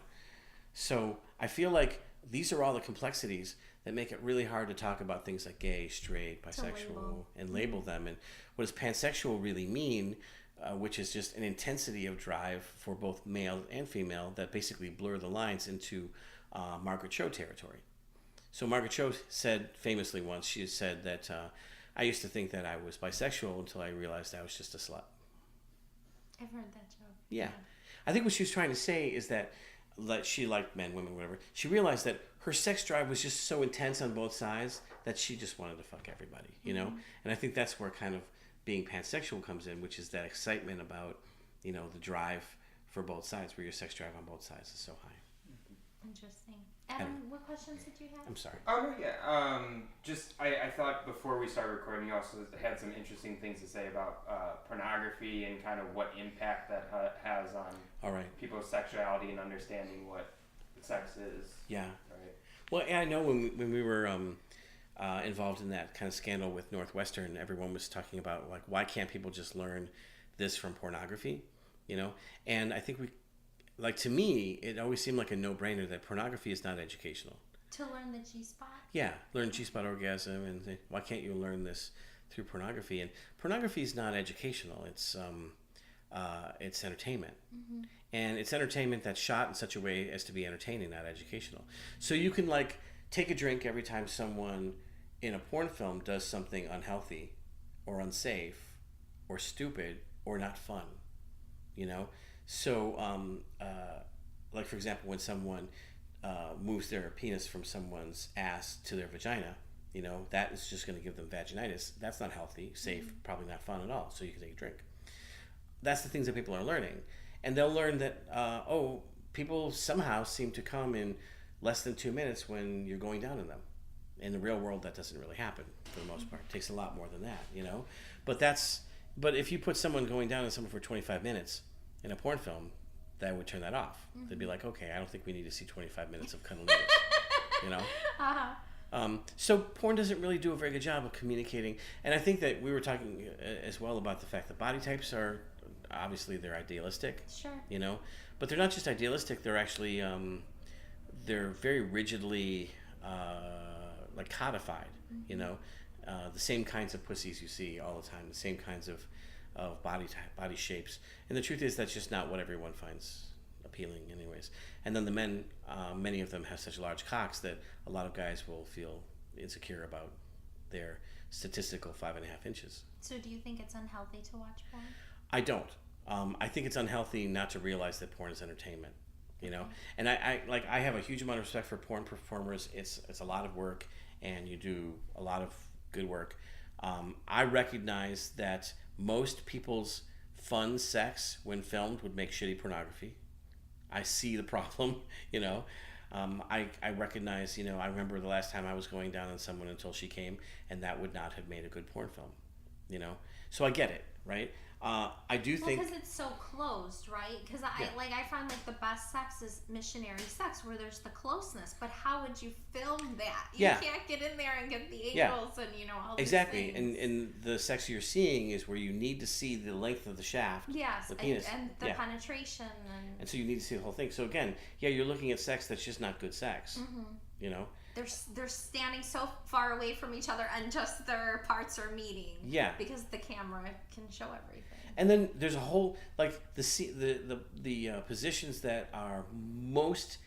So I feel like these are all the complexities that make it really hard to talk about things like gay, straight, bisexual, and label them. And what does pansexual really mean, which is just an intensity of drive for both male and female that basically blur the lines into Margaret Cho territory. So Margaret Cho said famously once, she said that I used to think that I was bisexual until I realized I was just a slut. I've heard that joke. Yeah. I think what she was trying to say is that she liked men, women, whatever. She realized that her sex drive was just so intense on both sides that she just wanted to fuck everybody, you know? And I think that's where kind of being pansexual comes in, which is that excitement about, you know, the drive for both sides, where your sex drive on both sides is so high. Interesting. Adam, what questions did you have? I'm sorry. Oh, no, yeah. Just, I thought before we started recording, you also had some interesting things to say about pornography and kind of what impact that has on people's sexuality and understanding what sex is. Yeah. Right. Well, I know when we were involved in that kind of scandal with Northwestern, everyone was talking about, like, why can't people just learn this from pornography, you know? And I think to me, it always seemed like a no-brainer that pornography is not educational. To learn the G-spot? Yeah, learn G-spot orgasm, and why can't you learn this through pornography? And pornography is not educational. It's entertainment. Mm-hmm. And it's entertainment that's shot in such a way as to be entertaining, not educational. So you can, like, take a drink every time someone in a porn film does something unhealthy or unsafe or stupid or not fun, you know? So, like, for example, when someone moves their penis from someone's ass to their vagina, you know, that is just going to give them vaginitis. That's not healthy, safe, mm-hmm. probably not fun at all, so you can take a drink. That's the things that people are learning. And they'll learn that, people somehow seem to come in less than 2 minutes when you're going down on them. In the real world, that doesn't really happen for the most part. It takes a lot more than that, you know? But if you put someone going down on someone for 25 minutes, in a porn film, that would turn that off. Mm-hmm. They'd be like, okay, I don't think we need to see 25 minutes of cunnilingus, you know? Uh-huh. So porn doesn't really do a very good job of communicating. And I think that we were talking as well about the fact that body types are, obviously, they're idealistic. Sure. You know? But they're not just idealistic, they're actually, they're very rigidly, codified, mm-hmm. you know? The same kinds of pussies you see all the time, the same kinds of of body shapes. And the truth is that's just not what everyone finds appealing anyways. And then the men, many of them have such large cocks that a lot of guys will feel insecure about their statistical 5.5 inches. So do you think it's unhealthy to watch porn? I don't. I think it's unhealthy not to realize that porn is entertainment, you know? And I have a huge amount of respect for porn performers. It's a lot of work, and you do a lot of good work. I recognize that most people's fun sex when filmed would make shitty pornography. I see the problem, you know? I recognize, you know, I remember the last time I was going down on someone until she came, and that would not have made a good porn film, you know? So I get it, right? I do think because it's so closed, right? Because I find like the best sex is missionary sex, where there's the closeness. But how would you film that? You can't get in there and get the angles and all these exactly. things. And the sex you're seeing is where you need to see the length of the shaft, yes, the penis, and the penetration, and so you need to see the whole thing. So again, you're looking at sex that's just not good sex, you know. They're standing so far away from each other, and just their parts are meeting. Yeah. Because the camera can show everything. And then there's a whole the positions that are most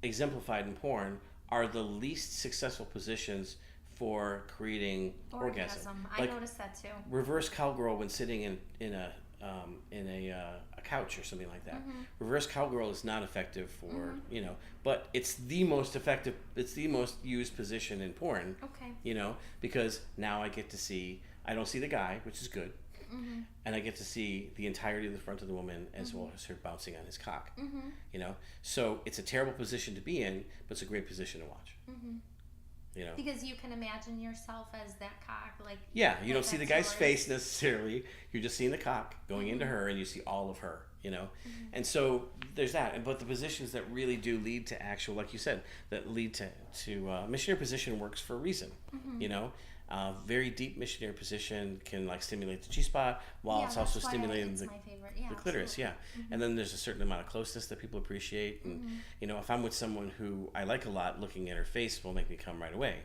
exemplified in porn are the least successful positions for creating orgasm. I noticed that too. Reverse cowgirl when sitting in a couch or something like that. Reverse cowgirl is not effective for but it's the most effective. It's the most used position in porn. Okay. Because now I get to see. I don't see the guy, which is good, and I get to see the entirety of the front of the woman as well as her bouncing on his cock. So it's a terrible position to be in, but it's a great position to watch. Because you can imagine yourself as that cock, you don't see the guy's face necessarily. You're just seeing the cock going into her, and you see all of her. And so there's that. But the positions that really do lead to actual, like you said, that lead to missionary position works for a reason. Very deep missionary position can stimulate the G-spot while it's also stimulating the clitoris. And then there's a certain amount of closeness that people appreciate. And if I'm with someone who I like a lot, looking at her face will make me come right away.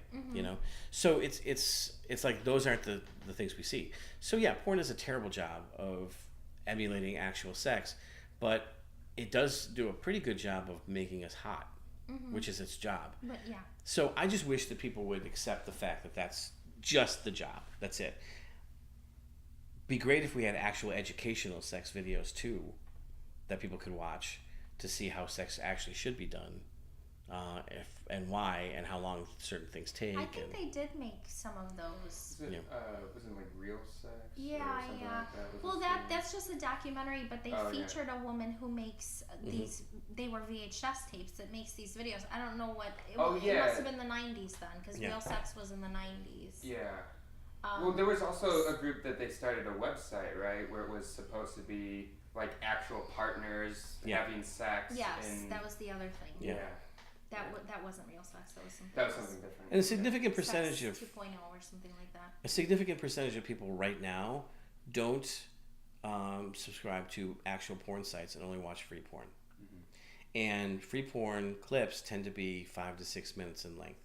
So it's like those aren't the things we see. So porn does a terrible job of emulating actual sex, but it does do a pretty good job of making us hot, which is its job. But So I just wish that people would accept the fact that that's just the job. That's it. Be great if we had actual educational sex videos too, that people could watch to see how sex actually should be done, if and why and how long certain things take. I think they did make some of those. Was it like Real Sex? Yeah. Like well, that's just a documentary, but they featured a woman who makes these. They were VHS tapes that makes these videos. I don't know what. It must have been the 90s then, because Real Sex was in the 90s. Yeah. Well, there was also a group that they started a website, right, where it was supposed to be like actual partners having sex. Yes, that was the other thing. Yeah. That wasn't Real Sex. That was something different. And a significant percentage Sex 2.0 or something like that. A significant percentage of people right now don't subscribe to actual porn sites and only watch free porn. And free porn clips tend to be 5 to 6 minutes in length.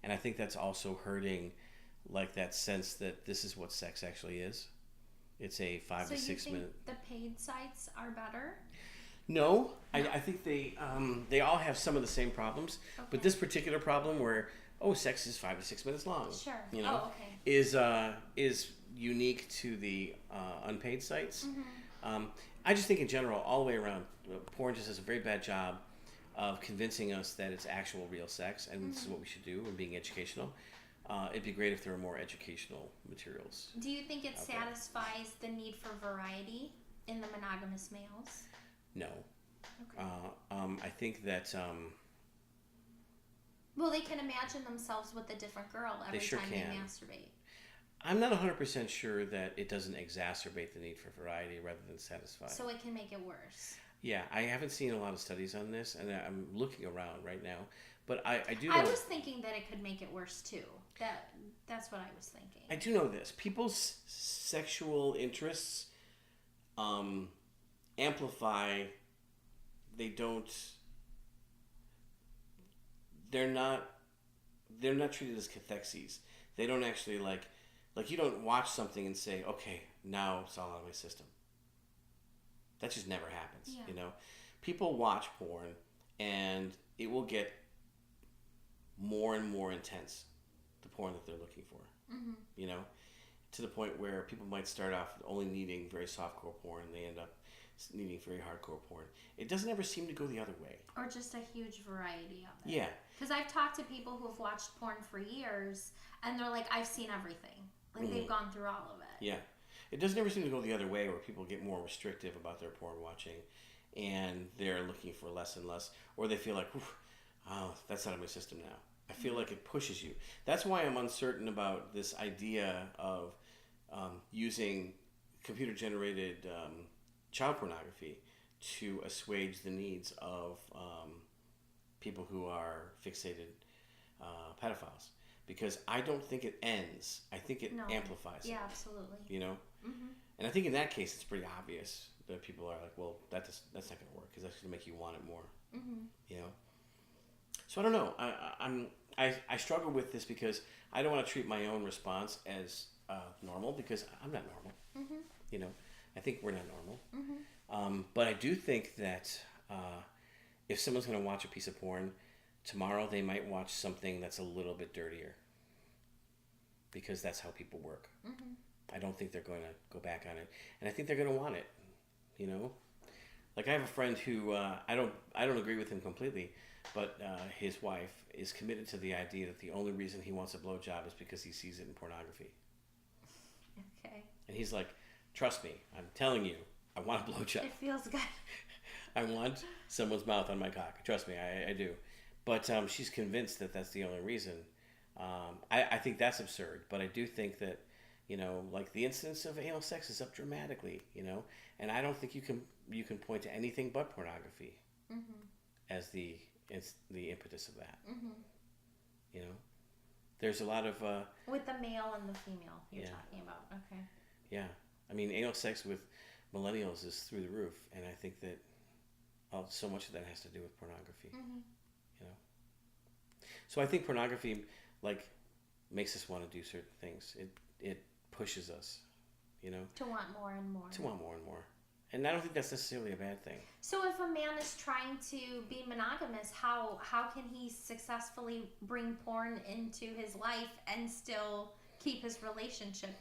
And I think that's also hurting that sense that this is what sex actually is. It's a 5 to 6 minute. The paid sites are better? No, I think they all have some of the same problems, but this particular problem where sex is 5 to 6 minutes long, is unique to the unpaid sites. I just think in general, all the way around, porn just does a very bad job of convincing us that it's actual real sex and this is what we should do and being educational. It'd be great if there were more educational materials. Do you think it satisfies the need for variety in the monogamous males? No. Okay. I think that... well, they can imagine themselves with a different girl every time they masturbate. I'm not 100% sure that it doesn't exacerbate the need for variety rather than satisfy. So it can make it worse. Yeah, I haven't seen a lot of studies on this, and I'm looking around right now. But I do know... I was thinking that it could make it worse, too. That's what I was thinking. I do know this. People's sexual interests amplify... They're not treated as cathexes. They don't actually like you don't watch something and say, okay, now it's all out of my system. That just never happens. Yeah. You know, people watch porn and it will get more and more intense, the porn that they're looking for. Mm-hmm. You know, to the point where people might start off only needing very softcore porn and they end up needing very hardcore porn. It doesn't ever seem to go the other way. Or just a huge variety of it. Yeah. Because I've talked to people who have watched porn for years, and they're like, I've seen everything. Like, they've gone through all of it. Yeah. It doesn't ever seem to go the other way, where people get more restrictive about their porn watching, and they're looking for less and less, or they feel like, oh, that's out of my system now. I feel like it pushes you. That's why I'm uncertain about this idea of using computer-generated child pornography to assuage the needs of people who are fixated pedophiles. Because I don't think it ends. I think it amplifies it. Yeah, absolutely. You know? Mm-hmm. And I think in that case, it's pretty obvious that people are like, well, that's not going to work because that's going to make you want it more. Mm-hmm. You know? So I don't know. I struggle with this because I don't want to treat my own response as normal because I'm not normal. Mm-hmm. You know? I think we're not normal. Mm-hmm. But I do think that if someone's going to watch a piece of porn, tomorrow they might watch something that's a little bit dirtier because that's how people work. Mm-hmm. I don't think they're going to go back on it, and I think they're going to want it. You know, like I have a friend who I don't agree with him completely, but his wife is committed to the idea that the only reason he wants a blowjob is because he sees it in pornography. Okay. And he's like, "Trust me, I'm telling you, I want a blowjob. It feels good. I want someone's mouth on my cock. Trust me, I do." But she's convinced that that's the only reason. I think that's absurd, but I do think that, you know, like the incidence of anal sex is up dramatically, you know, and I don't think you can point to anything but pornography as the impetus of that. Mm-hmm. You know, there's a lot of with the male and the female you're talking about. Okay. Yeah, I mean, anal sex with millennials is through the roof, and I think that so much of that has to do with pornography. Mm-hmm. You know, so I think pornography makes us want to do certain things. It pushes us, you know, to want more and more. And I don't think that's necessarily a bad thing. So if a man is trying to be monogamous, how can he successfully bring porn into his life and still keep his relationship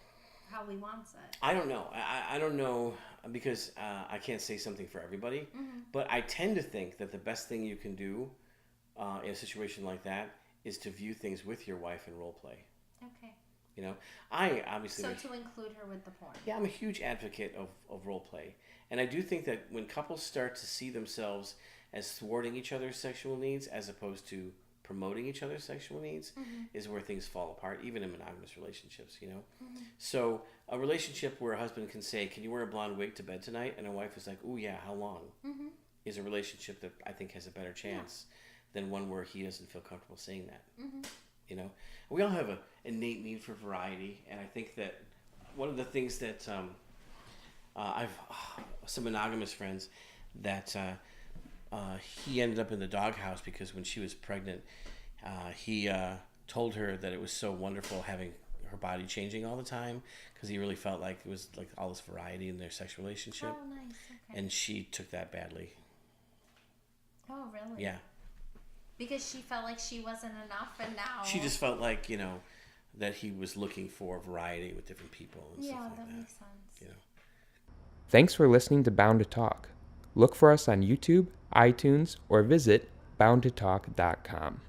how he wants it? I don't know. I don't know because I can't say something for everybody. Mm-hmm. But I tend to think that the best thing you can do in a situation like that is to view things with your wife and role play. Okay. You know, I obviously... So to include her with the porn. Yeah, I'm a huge advocate of role play. And I do think that when couples start to see themselves as thwarting each other's sexual needs as opposed to promoting each other's sexual needs is where things fall apart, even in monogamous relationships, you know? Mm-hmm. So a relationship where a husband can say, "Can you wear a blonde wig to bed tonight?" And a wife is like, "Ooh, yeah, how long?" Mm-hmm. is a relationship that I think has a better chance than one where he doesn't feel comfortable saying that. Mm-hmm. You know, we all have an innate need for variety, and I think that one of the things that I've some monogamous friends that he ended up in the doghouse because when she was pregnant, he told her that it was so wonderful having her body changing all the time because he really felt like it was like all this variety in their sex relationship. Oh, nice. Okay. And she took that badly. Oh, really? Yeah. Because she felt like she wasn't enough, and now... She just felt like, you know, that he was looking for variety with different people and stuff like that. Yeah, that makes sense. You know. Thanks for listening to Bound to Talk. Look for us on YouTube, iTunes, or visit boundtotalk.com.